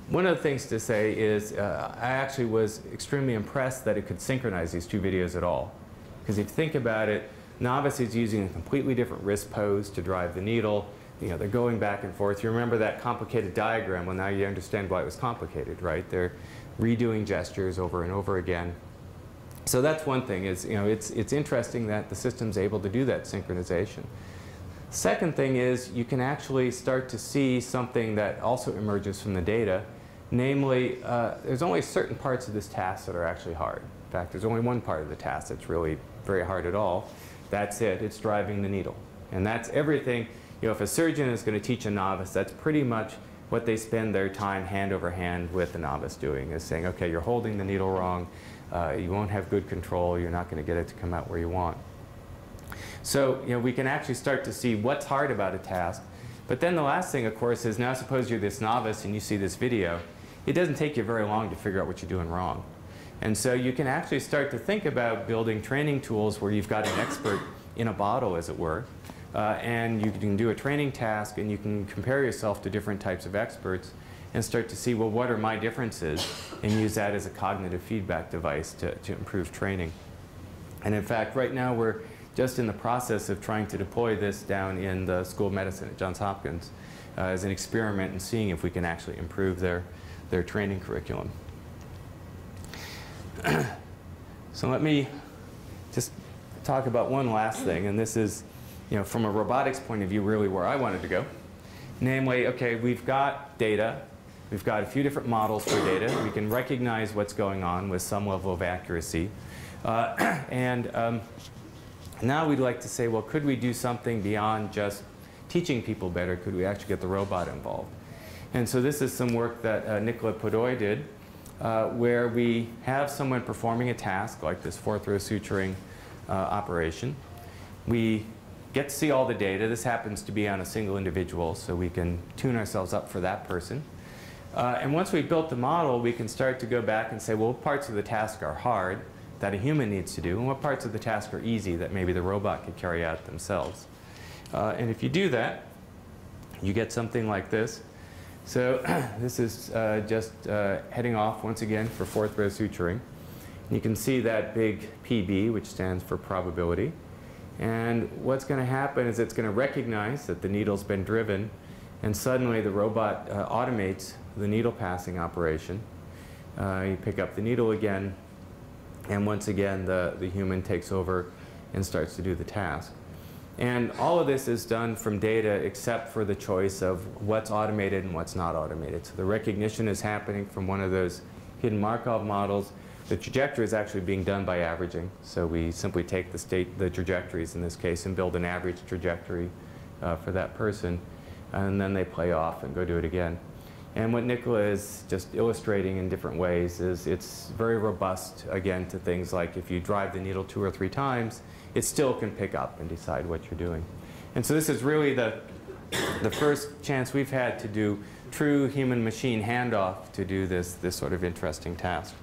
one of the things to say is I actually was extremely impressed that it could synchronize these 2 videos at all. Because if you think about it, novice is using a completely different wrist pose to drive the needle. They're going back and forth. You remember that complicated diagram? Well, now you understand why it was complicated, right? They're redoing gestures over and over again. So that's one thing, is it's interesting that the system's able to do that synchronization. Second thing is you can actually start to see something that also emerges from the data. Namely, there's only certain parts of this task that are actually hard. In fact, there's only one part of the task that's really very hard at all. That's it. It's driving the needle. And that's everything. If a surgeon is going to teach a novice, that's pretty much what they spend their time hand over hand with the novice doing, is saying, okay, you're holding the needle wrong. You won't have good control. You're not going to get it to come out where you want. So we can actually start to see what's hard about a task. But then the last thing, of course, is now suppose you're this novice and you see this video. It doesn't take you very long to figure out what you're doing wrong. And so you can actually start to think about building training tools where you've got an expert in a bottle, as it were. And you can do a training task and you can compare yourself to different types of experts and start to see, well, what are my differences, and use that as a cognitive feedback device to improve training. And in fact, right now we're just in the process of trying to deploy this down in the School of Medicine at Johns Hopkins as an experiment and seeing if we can actually improve their training curriculum. So let me just talk about one last thing, and this is, from a robotics point of view, really where I wanted to go. Namely, okay, we've got data. We've got a few different models for data. We can recognize what's going on with some level of accuracy. Now we'd like to say, well, could we do something beyond just teaching people better? Could we actually get the robot involved? And so this is some work that Nicola Podoy did, where we have someone performing a task like this 4th row suturing operation. We get to see all the data. This happens to be on a single individual, so we can tune ourselves up for that person. And once we've built the model, we can start to go back and say, well, what parts of the task are hard that a human needs to do, and what parts of the task are easy that maybe the robot could carry out themselves. And if you do that, you get something like this. So this is just heading off once again for 4th row suturing. And you can see that big PB, which stands for probability. And what's going to happen is it's going to recognize that the needle's been driven, and suddenly the robot automates the needle passing operation. You pick up the needle again, and once again the human takes over and starts to do the task. And all of this is done from data except for the choice of what's automated and what's not automated. So the recognition is happening from one of those hidden Markov models. The trajectory is actually being done by averaging. So we simply take the trajectories in this case and build an average trajectory for that person. And then they play off and go do it again. And what Nicola is just illustrating in different ways is it's very robust, again, to things like if you drive the needle 2 or 3 times, it still can pick up and decide what you're doing. And so this is really the first chance we've had to do true human-machine handoff to do this sort of interesting task.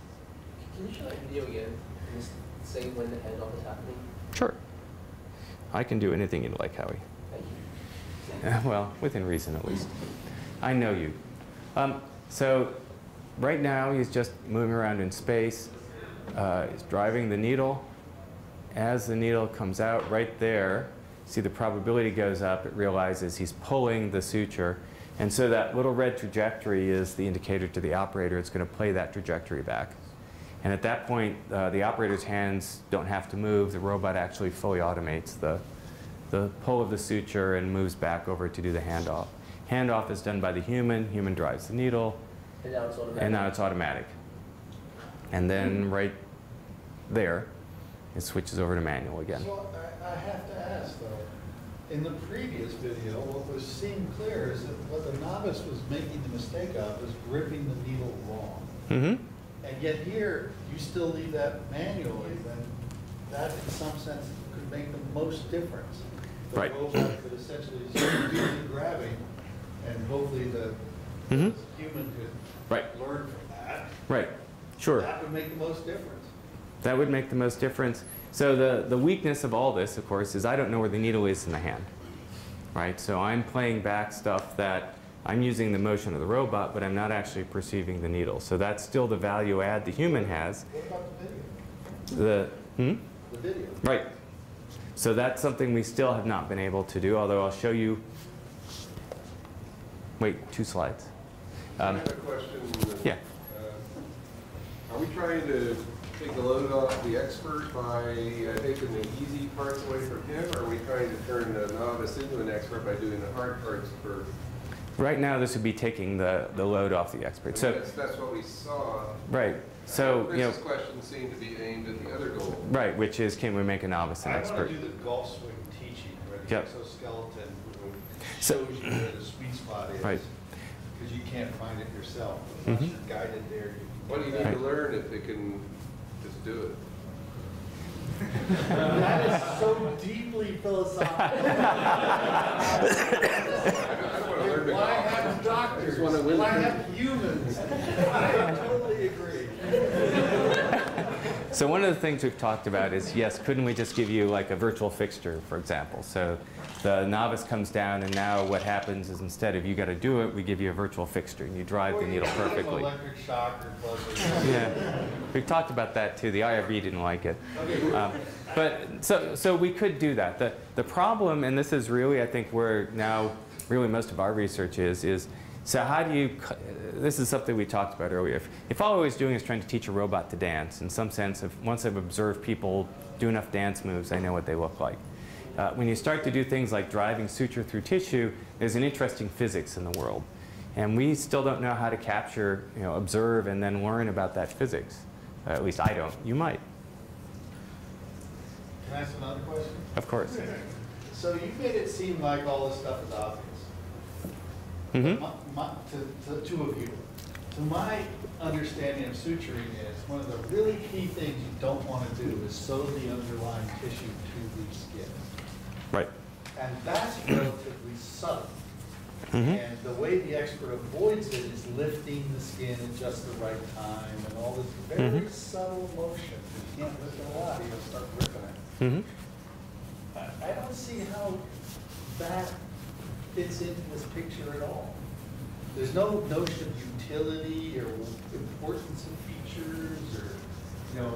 Can you show that video again and just say when the handoff is happening? Sure. I can do anything you'd like, Howie. Thank you. Well, within reason, at least. I know you. So right now, he's just moving around in space. He's driving the needle. As the needle comes out right there, see the probability goes up. It realizes he's pulling the suture. And so that little red trajectory is the indicator to the operator. It's going to play that trajectory back. And at that point, the operator's hands don't have to move. The robot actually fully automates the pull of the suture and moves back over to do the handoff. Handoff is done by the human. Human drives the needle. And now it's automatic. And now it's automatic. And then right there, it switches over to manual again. So I have to ask, though, in the previous video, what was seen clear is that what the novice was making the mistake of was gripping the needle wrong. Mm-hmm. And yet here, you still leave that manually, then that in some sense could make the most difference. The Right. robot could essentially do the grabbing, and hopefully the human could Right. learn from that. Right. Sure. That would make the most difference. That would make the most difference. So the weakness of all this, of course, is I don't know where the needle is in the hand. Right? So I'm playing back stuff that I'm using the motion of the robot, but I'm not actually perceiving the needle. So that's still the value add the human has. What about the video? The video. Right. So that's something we still have not been able to do, although I'll show you. Wait, 2 slides. I have a question. Yeah. Are we trying to take the load off the expert by taking the easy parts away from him, or are we trying to turn the novice into an expert by doing the hard parts for? Right now, this would be taking the load off the expert. I So mean, that's what we saw. right. So Chris's question seemed to be aimed at the other goal. right, which is can we make a novice an I expert? want to do the golf swing teaching, where the Yep. exoskeleton So- shows you where the sweet spot is. Right. Because you can't find it yourself. Unless you're guided there. What do you need Right. to learn if it can just do it? That is so deeply philosophical. I don't want to learn to Why golf. have doctors? I just want to win. Why have humans? I totally agree. So one of the things we've talked about is, yes, couldn't we just give you like a virtual fixture, for example? So the novice comes down, and now what happens is instead of you got to do it, we give you a virtual fixture, and you drive the needle perfectly. Electric shock or buzzer. Yeah, we've talked about that too. The IRB didn't like it. But so we could do that. The problem, and this is really, I think, where now really most of our research is so how do you, this is something we talked about earlier. If all I was doing is trying to teach a robot to dance, in some sense, once I've observed people do enough dance moves, I know what they look like. When you start to do things like driving suture through tissue, there's an interesting physics in the world. And we still don't know how to capture, observe, and then learn about that physics. At least I don't. You might. Can I ask another question? Of course. So you made it seem like all this stuff is obvious. Mm-hmm. Two of you. To my understanding of suturing is one of the really key things you don't want to do is sew the underlying tissue to the skin. Right. And that's relatively subtle. Mm-hmm. And the way the expert avoids it is lifting the skin at just the right time and all this very subtle motion. You can't lift it a lot, you'll start ripping it. Mm-hmm. I don't see how that fits into this picture at all. There's no notion of utility or importance of features or,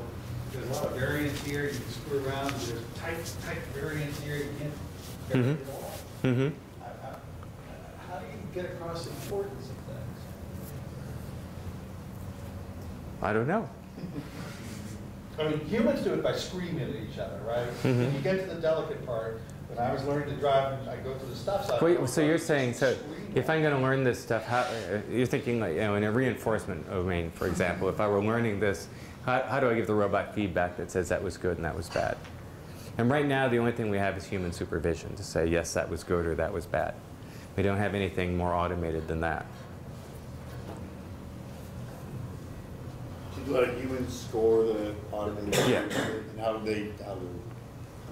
there's a lot of variance here, you can screw around, there's tight variance here, you can't vary it at all. Mm-hmm. How do you get across the importance of things? I don't know. I mean, humans do it by screaming at each other, right? When you get to the delicate part, when I was learning to drive, and I go to the stop sign. Wait, so you're saying, so if I'm going to learn this stuff, how, you're thinking like, in a reinforcement domain, for example, if I were learning this, how do I give the robot feedback that says that was good and that was bad? And right now, the only thing we have is human supervision to say, yes, that was good or that was bad. We don't have anything more automated than that. let humans score the automated? Yeah. And how do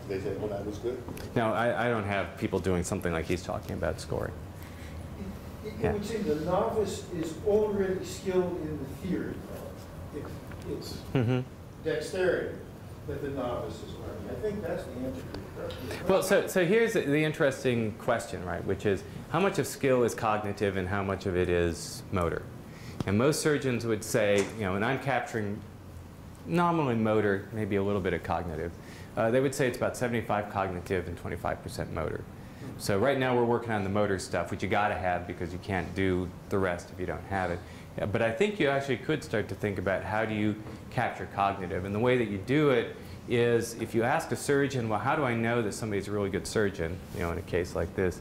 they say, well, that was good? No, I don't have people doing something like he's talking about scoring. It would seem the novice is already skilled in the theory. It's dexterity that the novice is learning. I think that's the answer to the question. Well, so here's the interesting question, right, which is how much of skill is cognitive and how much of it is motor? And most surgeons would say, you know, and I'm capturing nominally motor, maybe a little bit of cognitive. They would say it's about 75 cognitive and 25% motor. So right now we're working on the motor stuff, which you got to have because you can't do the rest if you don't have it. Yeah, but I think you actually could start to think about how do you capture cognitive. And the way that you do it is if you ask a surgeon, well, how do I know that somebody's a really good surgeon, you know, in a case like this,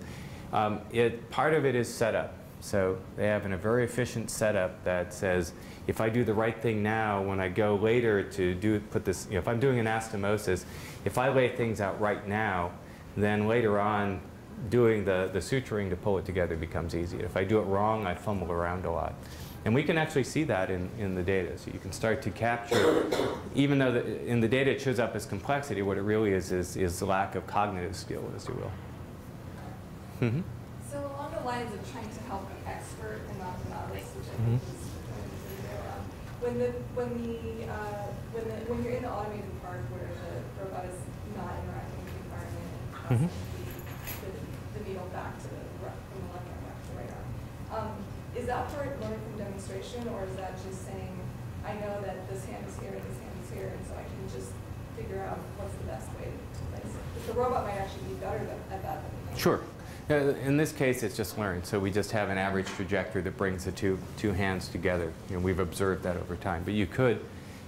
part of it is setup. So they have a very efficient setup that says, if I do the right thing now, when I go later to put this, you know, if I'm doing anastomosis, if I lay things out right now, then later on, doing the suturing to pull it together becomes easy. If I do it wrong, I fumble around a lot. And we can actually see that in the data. So you can start to capture, even though in the data it shows up as complexity, what it really is the lack of cognitive skill, as you will. Mm-hmm. So along the lines of trying to help the expert and not the novice, which I think is when you're in the automated part where the robot is not interacting with the environment and causing the needle back to from the left arm back to the right arm, is that part learning from demonstration, or is that just saying, I know that this hand is here and this hand is here, and so I can just figure out what's the best way to place it? Because the robot might actually be better at that than the hand. Sure. In this case, it's just learned. So we just have an average trajectory that brings the two hands together. You know, we've observed that over time. But you could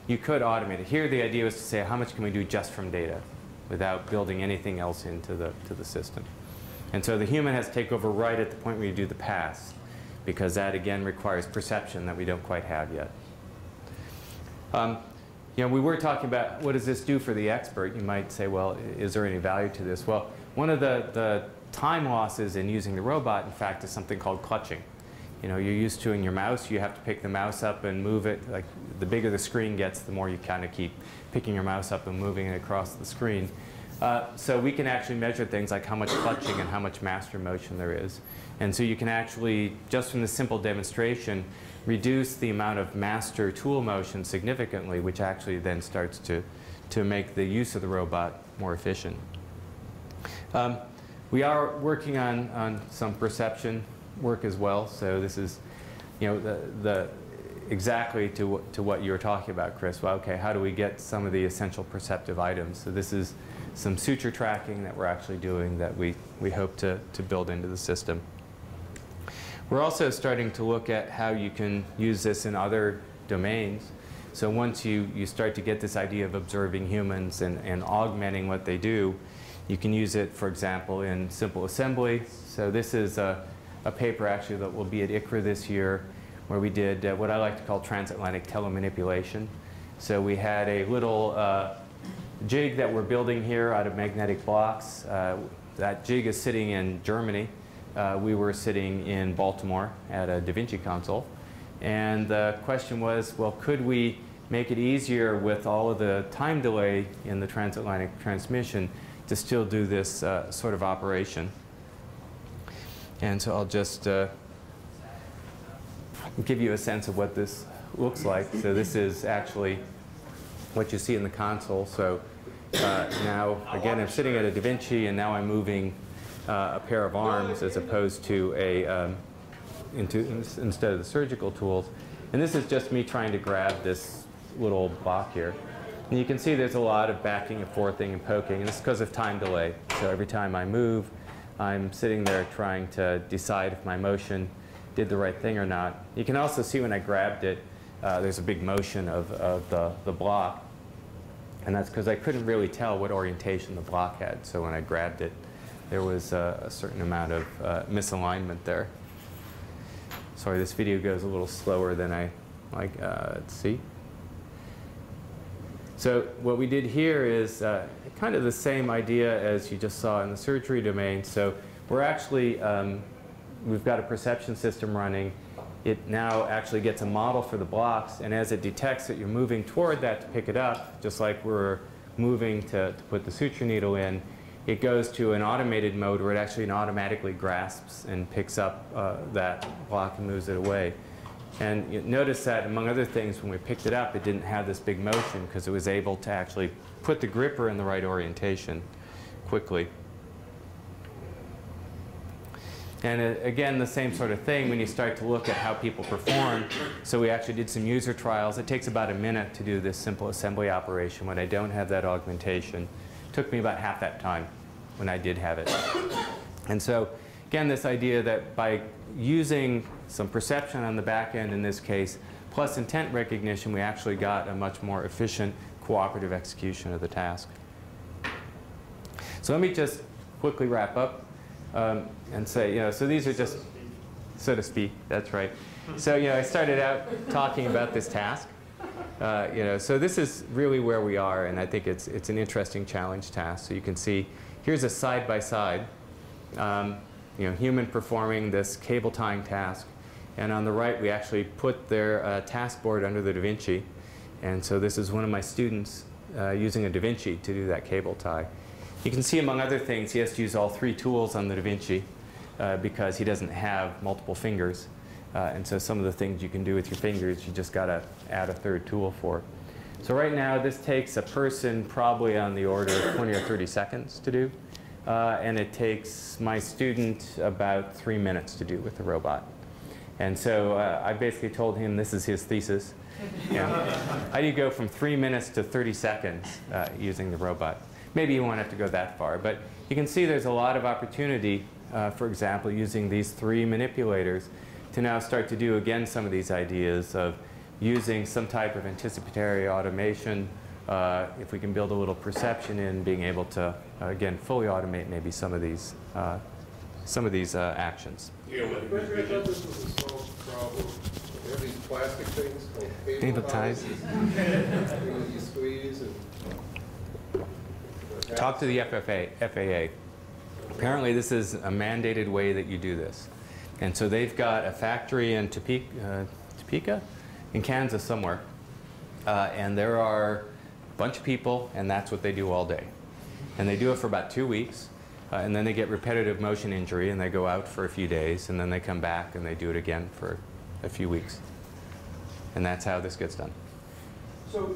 automate it. Here, the idea was to say, how much can we do just from data without building anything else into the system? And so the human has to take over right at the point where you do the pass, because that, again, requires perception that we don't quite have yet. You know, we were talking about what does this do for the expert. You might say, well, is there any value to this? Well, one of the time losses in using the robot, in fact, is something called clutching. You know, you're used to in your mouse, you have to pick the mouse up and move it. Like, the bigger the screen gets, the more you kind of keep picking your mouse up and moving it across the screen. So we can actually measure things like how much clutching and how much master motion there is. And so you can actually, just from this simple demonstration, reduce the amount of master tool motion significantly, which actually then starts to make the use of the robot more efficient. We are working on some perception work as well. So this is, you know, exactly to what you were talking about, Chris. Well, okay, how do we get some of the essential perceptive items? So this is some suture tracking that we're actually doing that we hope to build into the system. We're also starting to look at how you can use this in other domains. So once you start to get this idea of observing humans and augmenting what they do, you can use it, for example, in simple assembly. So this is a paper actually that will be at ICRA this year, where we did what I like to call transatlantic telemanipulation. So we had a little jig that we're building here out of magnetic blocks. That jig is sitting in Germany. We were sitting in Baltimore at a Da Vinci console. And the question was, well, could we make it easier with all of the time delay in the transatlantic transmission to still do this sort of operation? And so I'll just give you a sense of what this looks like. So this is actually what you see in the console. So now, again, I'm sitting at a Da Vinci, and now I'm moving a pair of arms as opposed to instead of the surgical tools. And this is just me trying to grab this little block here. And you can see there's a lot of backing and forthing and poking, and it's because of time delay. So every time I move, I'm sitting there trying to decide if my motion did the right thing or not. You can also see when I grabbed it, there's a big motion of the block. And that's because I couldn't really tell what orientation the block had. So when I grabbed it, there was a certain amount of misalignment there. Sorry, this video goes a little slower than I like. Let's see. So what we did here is kind of the same idea as you just saw in the surgery domain. So we're actually, we've got a perception system running, it now actually gets a model for the blocks, and as it detects that you're moving toward that to pick it up, just like we're moving to put the suture needle in, it goes to an automated mode where it actually automatically grasps and picks up that block and moves it away. And you notice that, among other things, when we picked it up, it didn't have this big motion because it was able to actually put the gripper in the right orientation quickly. And again, the same sort of thing when you start to look at how people perform. So we actually did some user trials. It takes about a minute to do this simple assembly operation when I don't have that augmentation. It took me about half that time when I did have it. And so again, this idea that by using some perception on the back end in this case, plus intent recognition, we actually got a much more efficient cooperative execution of the task. So let me just quickly wrap up. And say, so these are just, so to speak, that's right. So, I started out talking about this task. So this is really where we are, and I think it's an interesting challenge task. So you can see, here's a side-by-side, human performing this cable tying task. And on the right, we actually put their task board under the Da Vinci. And so this is one of my students using a Da Vinci to do that cable tie. You can see, among other things, he has to use all 3 tools on the Da Vinci because he doesn't have multiple fingers. And so some of the things you can do with your fingers, you just got to add a 3rd tool for. So right now, this takes a person probably on the order of 20 or 30 seconds to do. And it takes my student about 3 minutes to do with the robot. And so I basically told him this is his thesis. How do you go from 3 minutes to 30 seconds using the robot? Maybe you won't have to go that far, but you can see there's a lot of opportunity, for example, using these 3 manipulators to now start to do, again, some of these ideas of using some type of anticipatory automation, if we can build a little perception in, being able to, again, fully automate maybe some of these actions. Yeah, I thought this was a solved problem. They have these plastic things called cable ties. You squeeze and... Talk to the FAA. Apparently, this is a mandated way that you do this. And so they've got a factory in Topeka, in Kansas somewhere. And there are a bunch of people, and that's what they do all day. And they do it for about 2 weeks. And then they get repetitive motion injury, and they go out for a few days. And then they come back, and they do it again for a few weeks. And that's how this gets done. So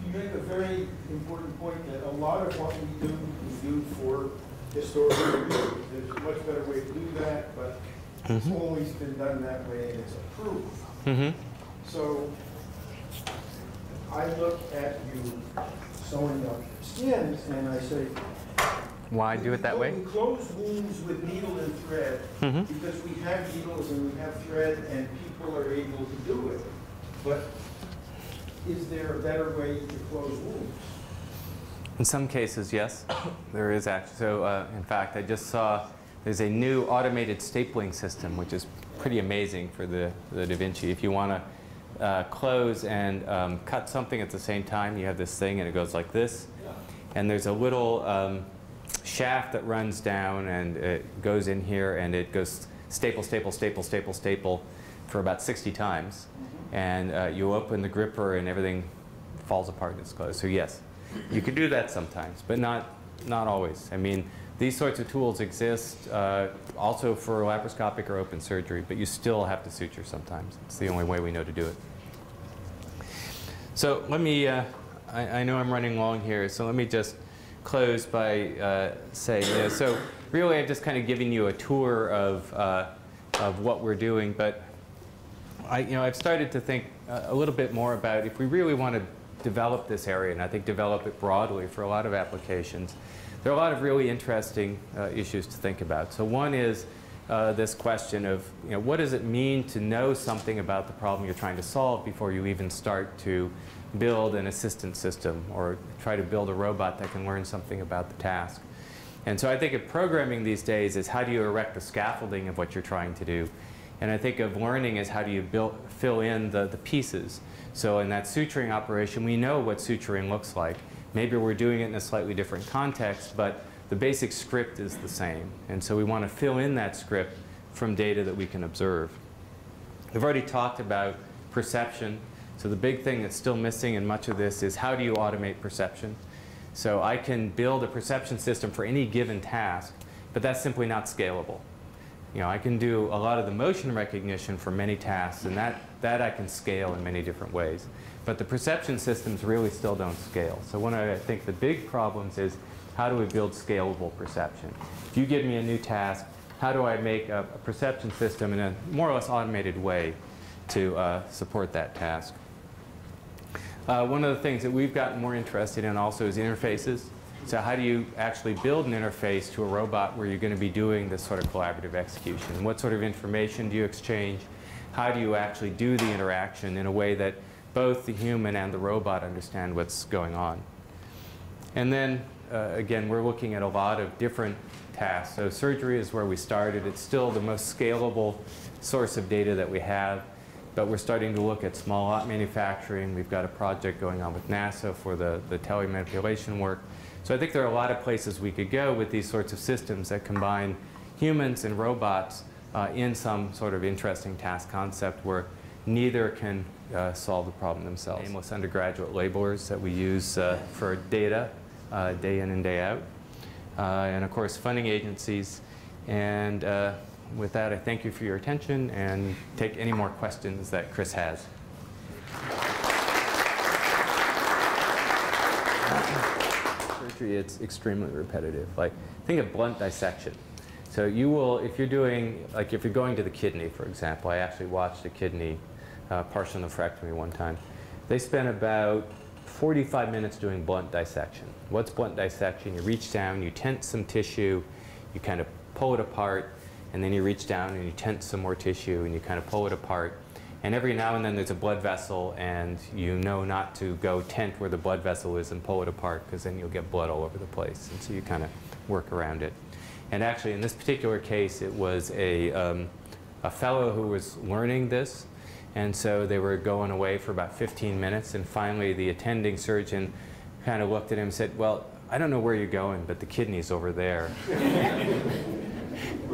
you make a very important point that a lot of what we do for historical review. There's a much better way to do that, but it's always been done that way and it's approved. So I look at you sewing up skins and I say, why do it that way? We close wounds with needle and thread because we have needles and we have thread and people are able to do it. But is there a better way to close wounds? In some cases, yes. There is actually. So, in fact, I just saw there's a new automated stapling system, which is pretty amazing for the Da Vinci. If you want to close and cut something at the same time, you have this thing, and it goes like this. And there's a little shaft that runs down, and it goes in here, and it goes staple, staple, staple, staple, staple for about 60 times. And you open the gripper and everything falls apart and it's closed. So yes, you can do that sometimes, but not always. I mean, these sorts of tools exist also for laparoscopic or open surgery, but you still have to suture sometimes. It's the only way we know to do it. So let me, I know I'm running long here, so let me just close by saying, so really I've just kind of given you a tour of what we're doing, but I've started to think a little bit more about if we really want to develop this area, and I think develop it broadly for a lot of applications, there are a lot of really interesting issues to think about. So one is this question of, what does it mean to know something about the problem you're trying to solve before you even start to build an assistance system or try to build a robot that can learn something about the task. And so I think of programming these days is how do you erect the scaffolding of what you're trying to do. And I think of learning as how do you fill in the pieces. So in that suturing operation, we know what suturing looks like. Maybe we're doing it in a slightly different context, but the basic script is the same. And so we want to fill in that script from data that we can observe. We've already talked about perception. So the big thing that's still missing in much of this is how do you automate perception? So I can build a perception system for any given task, but that's simply not scalable. You know, I can do a lot of the motion recognition for many tasks, and that I can scale in many different ways. But the perception systems really still don't scale. So one of, I think, the big problems is how do we build scalable perception? If you give me a new task, how do I make a perception system in a more or less automated way to support that task? One of the things that we've gotten more interested in also is interfaces. So how do you actually build an interface to a robot where you're going to be doing this sort of collaborative execution? What sort of information do you exchange? How do you actually do the interaction in a way that both the human and the robot understand what's going on? And then, again, we're looking at a lot of different tasks. So surgery is where we started. It's still the most scalable source of data that we have. But we're starting to look at small lot manufacturing. We've got a project going on with NASA for the telemanipulation work. So I think there are a lot of places we could go with these sorts of systems that combine humans and robots in some sort of interesting task concept where neither can solve the problem themselves. Nameless undergraduate labelers that we use for data day in and day out. And of course, funding agencies. And with that, I thank you for your attention and take any more questions that Chris has. Surgery, it's extremely repetitive. Like, think of blunt dissection. So you will, if you're doing, like if you're going to the kidney, for example, I actually watched a kidney partial nephrectomy one time. They spent about 45 minutes doing blunt dissection. What's blunt dissection? You reach down, you tense some tissue, you kind of pull it apart, and then you reach down and you tense some more tissue and you kind of pull it apart. And every now and then there's a blood vessel, and you know not to go tent where the blood vessel is and pull it apart, because then you'll get blood all over the place. And so you kind of work around it. And actually in this particular case it was a fellow who was learning this. And so they were going away for about 15 minutes, and finally the attending surgeon kind of looked at him and said, well, I don't know where you're going, but the kidney's over there.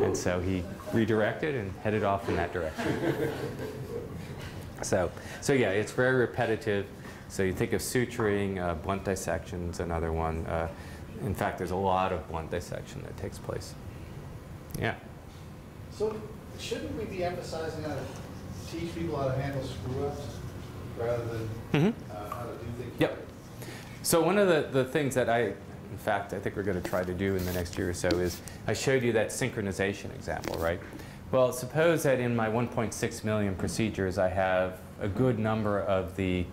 And so he redirected and headed off in that direction. So yeah, it's very repetitive. So you think of suturing, blunt dissection's another one. In fact, there's a lot of blunt dissection that takes place. Yeah. So shouldn't we be emphasizing how to teach people how to handle screw-ups rather than how to do things? Yep. So one of the things that in fact, I think we're going to try to do in the next year or so is, I showed you that synchronization example, right? Well, suppose that in my 1.6 million procedures, I have a good number of the,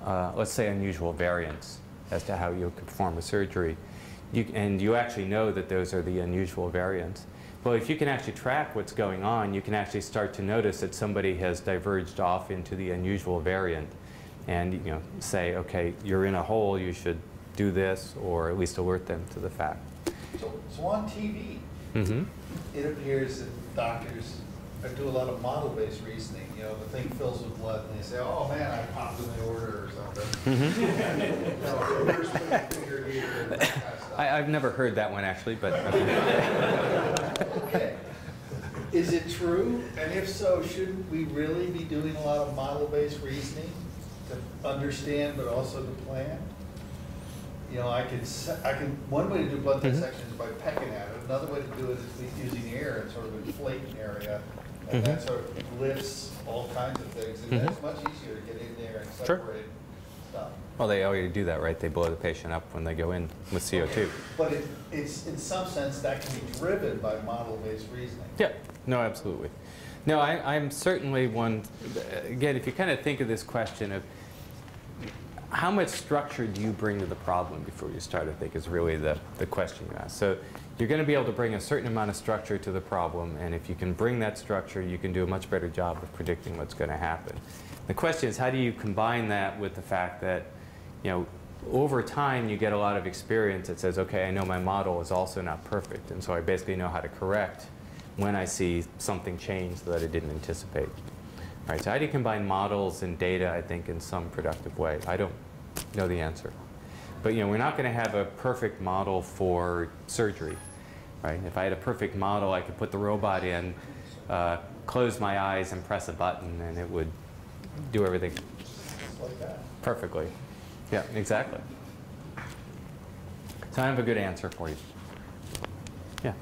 let's say, unusual variants as to how you could perform a surgery. And you actually know that those are the unusual variants. Well, if you can actually track what's going on, you can actually start to notice that somebody has diverged off into the unusual variant, and say, okay, you're in a hole, you should do this, or at least alert them to the fact. So on TV, it appears that doctors do a lot of model-based reasoning. The thing fills with blood, and they say, "Oh man, I popped in the order or something." Where's my finger here? And that kind of stuff. I've never heard that one actually, but. Okay. Is it true? And if so, shouldn't we really be doing a lot of model-based reasoning to understand, but also to plan? One way to do blood dissection is by pecking at it. Another way to do it is using air and sort of inflate an area, and that sort of lifts all kinds of things. And that's much easier to get in there and separate stuff. Well, they already do that, right? They blow the patient up when they go in with CO2. Okay. But it's in some sense that can be driven by model-based reasoning. Yeah. No, absolutely. No, I'm certainly one. Again, if you kind of think of this question of how much structure do you bring to the problem before you start, I think is really the question you ask. So you're going to be able to bring a certain amount of structure to the problem, and if you can bring that structure, you can do a much better job of predicting what's going to happen. The question is, how do you combine that with the fact that, over time you get a lot of experience that says, okay, I know my model is also not perfect, and so I basically know how to correct when I see something change that I didn't anticipate. All right, so how do you combine models and data, I think, in some productive way? I don't know the answer. But we're not going to have a perfect model for surgery, right? If I had a perfect model, I could put the robot in, close my eyes and press a button, and it would do everything Like that. perfectly. Yeah, exactly. So I have a good answer for you. Yeah.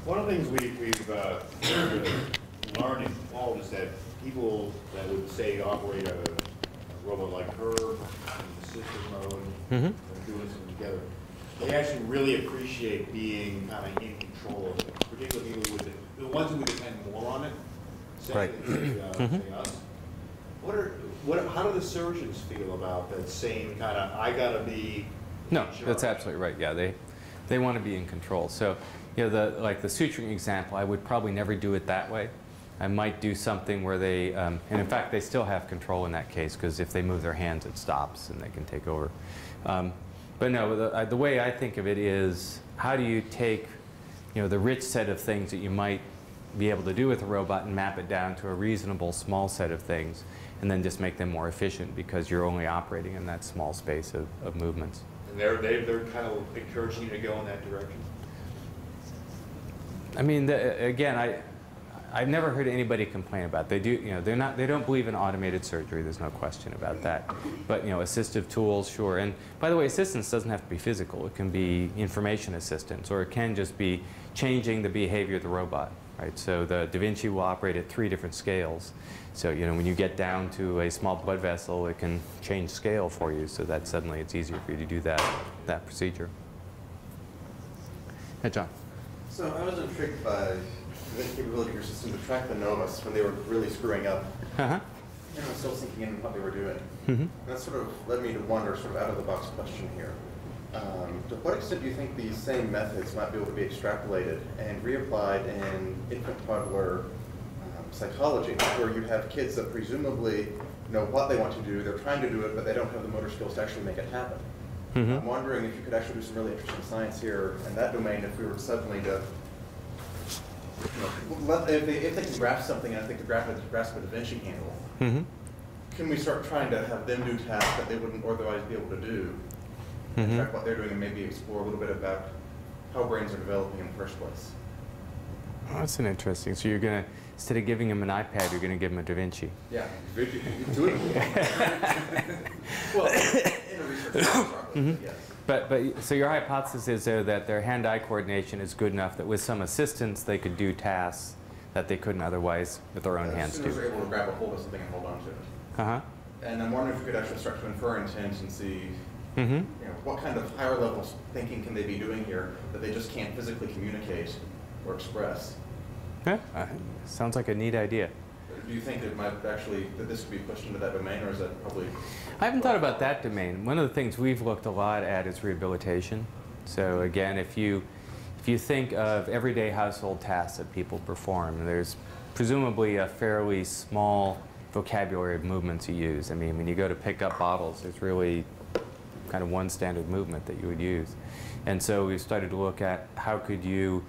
One of the things we've learned in qual is that people that would say operate a robot like her in the system mode and doing something together, they actually really appreciate being kind of in control of it. Particularly people with the ones who would depend more on it, say, Right. say us. How do the surgeons feel about that same kind of, I gotta be No, in charge? that's absolutely right. Yeah, they want to be in control. So, you know, like the suturing example, I would probably never do it that way. I might do something where they, and in fact, they still have control in that case, because if they move their hands, it stops and they can take over. But no, the way I think of it is, how do you take, you know, the rich set of things that you might be able to do with a robot and map it down to a reasonable small set of things, and then just make them more efficient because you're only operating in that small space of movements. And they're kind of encouraging you to go in that direction? I mean, again, I've never heard anybody complain about it. They do, you know, they don't believe in automated surgery. There's no question about that. But, you know, assistive tools, sure. And by the way, assistance doesn't have to be physical. It can be information assistance, or it can just be changing the behavior of the robot, right? So the Da Vinci will operate at 3 different scales. So, you know, when you get down to a small blood vessel, it can change scale for you, so that suddenly it's easier for you to do that procedure. Hey, John. So I was intrigued by the capability of your system to track the novus when they were really screwing up. Uh-huh. And I was still thinking in what they were doing. Mm-hmm. That sort of led me to wonder, sort of out of the box question here. To what extent do you think these same methods might be able to be extrapolated and reapplied in infant toddler psychology, where you have kids that presumably know what they want to do, they're trying to do it, but they don't have the motor skills to actually make it happen? Mm-hmm. I'm wondering if you could actually do some really interesting science here in that domain if we were suddenly to, you know, if they can grasp something, and I think the grasp a Da Vinci handle, Mm-hmm. can we start trying to have them do tasks that they wouldn't otherwise be able to do, and track what they're doing, and maybe explore a little bit about how brains are developing in the first place? Oh, that's an interesting. So you're going to, instead of giving him an iPad, you're going to give him a Da Vinci. Yeah, intuitive. Well, in a research process, yes. But so your hypothesis is, though, that their hand-eye coordination is good enough that with some assistance they could do tasks that they couldn't otherwise with their own hands As soon as do. they're able to grab a hold of something and hold on to it. Uh-huh. And I'm wondering if we could actually start to infer intent and see, Mm-hmm. you know, what kind of higher level thinking can they be doing here that they just can't physically communicate or express? Yeah, sounds like a neat idea. Do you think it might actually, that this could be pushed into that domain, or is that probably? I haven't thought about that domain. One of the things we've looked a lot at is rehabilitation. So again, if you think of everyday household tasks that people perform, there's presumably a fairly small vocabulary of movements you use. I mean, when you go to pick up bottles, there's really kind of one standard movement that you would use. And so we started to look at how could you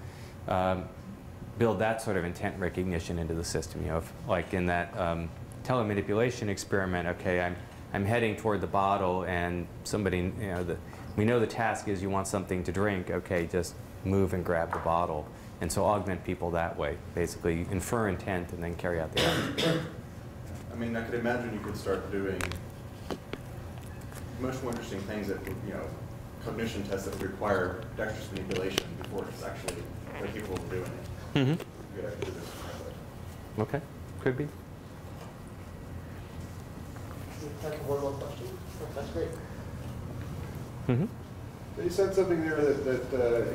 build that sort of intent recognition into the system. You know, if, like in that telemanipulation experiment, okay, I'm heading toward the bottle, and somebody, you know, we know the task is you want something to drink, okay, just move and grab the bottle. And so augment people that way, basically infer intent and then carry out the action. I mean, I could imagine you could start doing much more interesting things that would, you know, cognition tests that would require dexterous manipulation before it's actually capable of doing it. Mm-hmm. Good idea to do this correctly. Okay, could be. Time for one more question. Oh, that's great. Mm-hmm. So you said something there that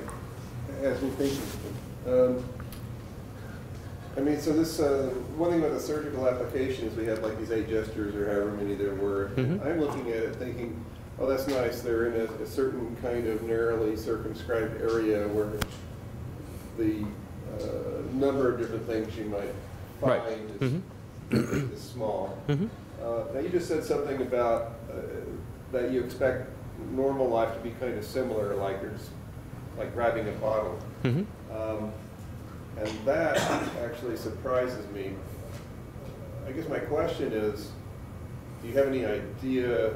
has me thinking. I mean, so this, one thing about the surgical application is we have like these 8 gestures or however many there were. Mm-hmm. I'm looking at it thinking, oh, that's nice. They're in a certain kind of narrowly circumscribed area where the number of different things you might find Right. is, Mm-hmm. is small. Mm-hmm. Now you just said something about that you expect normal life to be kind of similar, like there's like grabbing a bottle. Mm-hmm. And that actually surprises me. I guess my question is, do you have any idea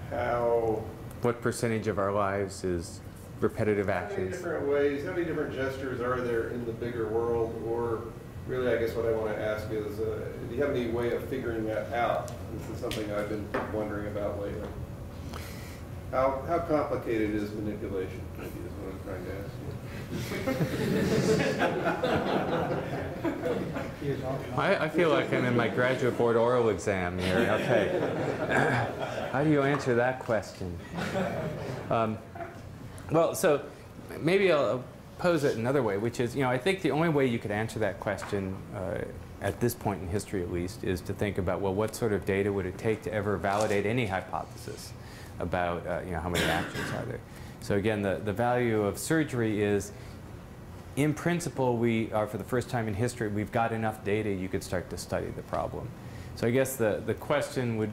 how... What percentage of our lives is repetitive How many actions? different ways, how many different gestures are there in the bigger world, or really, I guess what I want to ask is, do you have any way of figuring that out? This is something I've been wondering about lately. How complicated is manipulation? Maybe is what I'm trying to ask you. I feel like I'm in my graduate board oral exam here. Okay. How do you answer that question? Well, so maybe I'll pose it another way, which is, I think the only way you could answer that question at this point in history, at least, is to think about, well, what sort of data would it take to ever validate any hypothesis about, how many actions are there? So again, the value of surgery is, in principle, we are, for the first time in history, we've got enough data you could start to study the problem. So I guess the question would,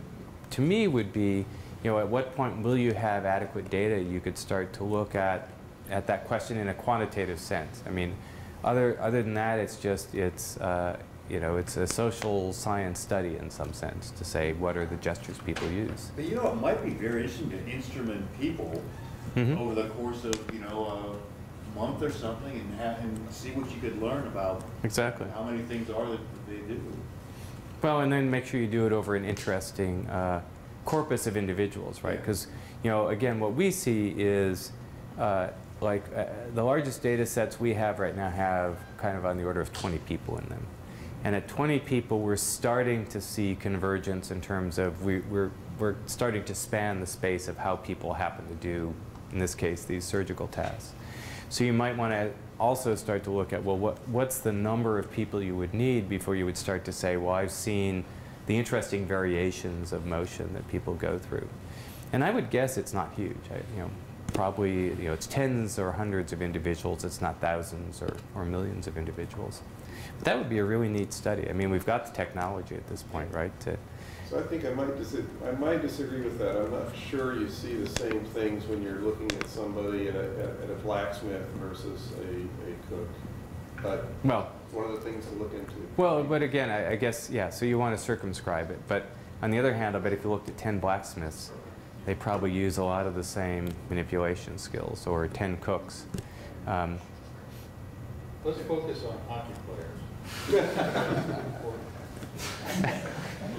to me, would be, at what point will you have adequate data you could start to look at that question in a quantitative sense? I mean, other than that, it's just, it's a social science study in some sense to say what are the gestures people use. But it might be very interesting to instrument people over the course of, a month or something and see what you could learn about exactly how many things are that they do. Well, and then make sure you do it over an interesting corpus of individuals, right? Because, again, what we see is the largest data sets we have right now have kind of on the order of 20 people in them. And at 20 people, we're starting to see convergence in terms of we're starting to span the space of how people happen to do, in this case, these surgical tasks. So you might want to also start to look at, well, what's the number of people you would need before you would start to say, well, I've seen the interesting variations of motion that people go through. And I would guess it's not huge. Probably, it's tens or hundreds of individuals. It's not thousands or millions of individuals. But that would be a really neat study. I mean, we've got the technology at this point, right? So I think I might disagree with that. I'm not sure you see the same things when you're looking at somebody at a blacksmith versus a cook. But well, it's one of the things to look into. Well, but again, I guess, yeah, so you want to circumscribe it. But on the other hand, I bet if you looked at 10 blacksmiths, they probably use a lot of the same manipulation skills, or 10 cooks. Let's focus on hockey players.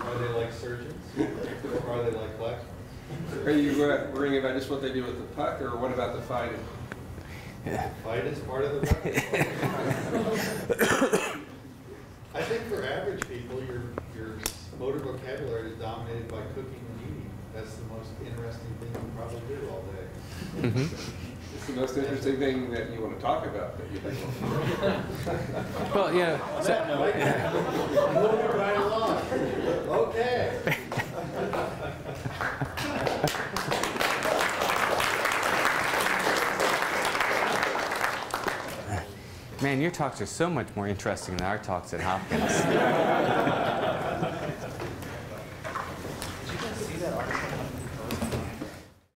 Are they like surgeons? Or are they like blacksmiths? Are you worrying about just what they do with the puck, or what about the fighting? Yeah. Fight is part of the puck. I think for average people, your motor vocabulary is dominated by cooking and eating. That's the most interesting thing you probably do all day. It's the most interesting thing that you want to talk about that you think. Well, yeah. Moving right along. Okay. Man, your talks are so much more interesting than our talks at Hopkins.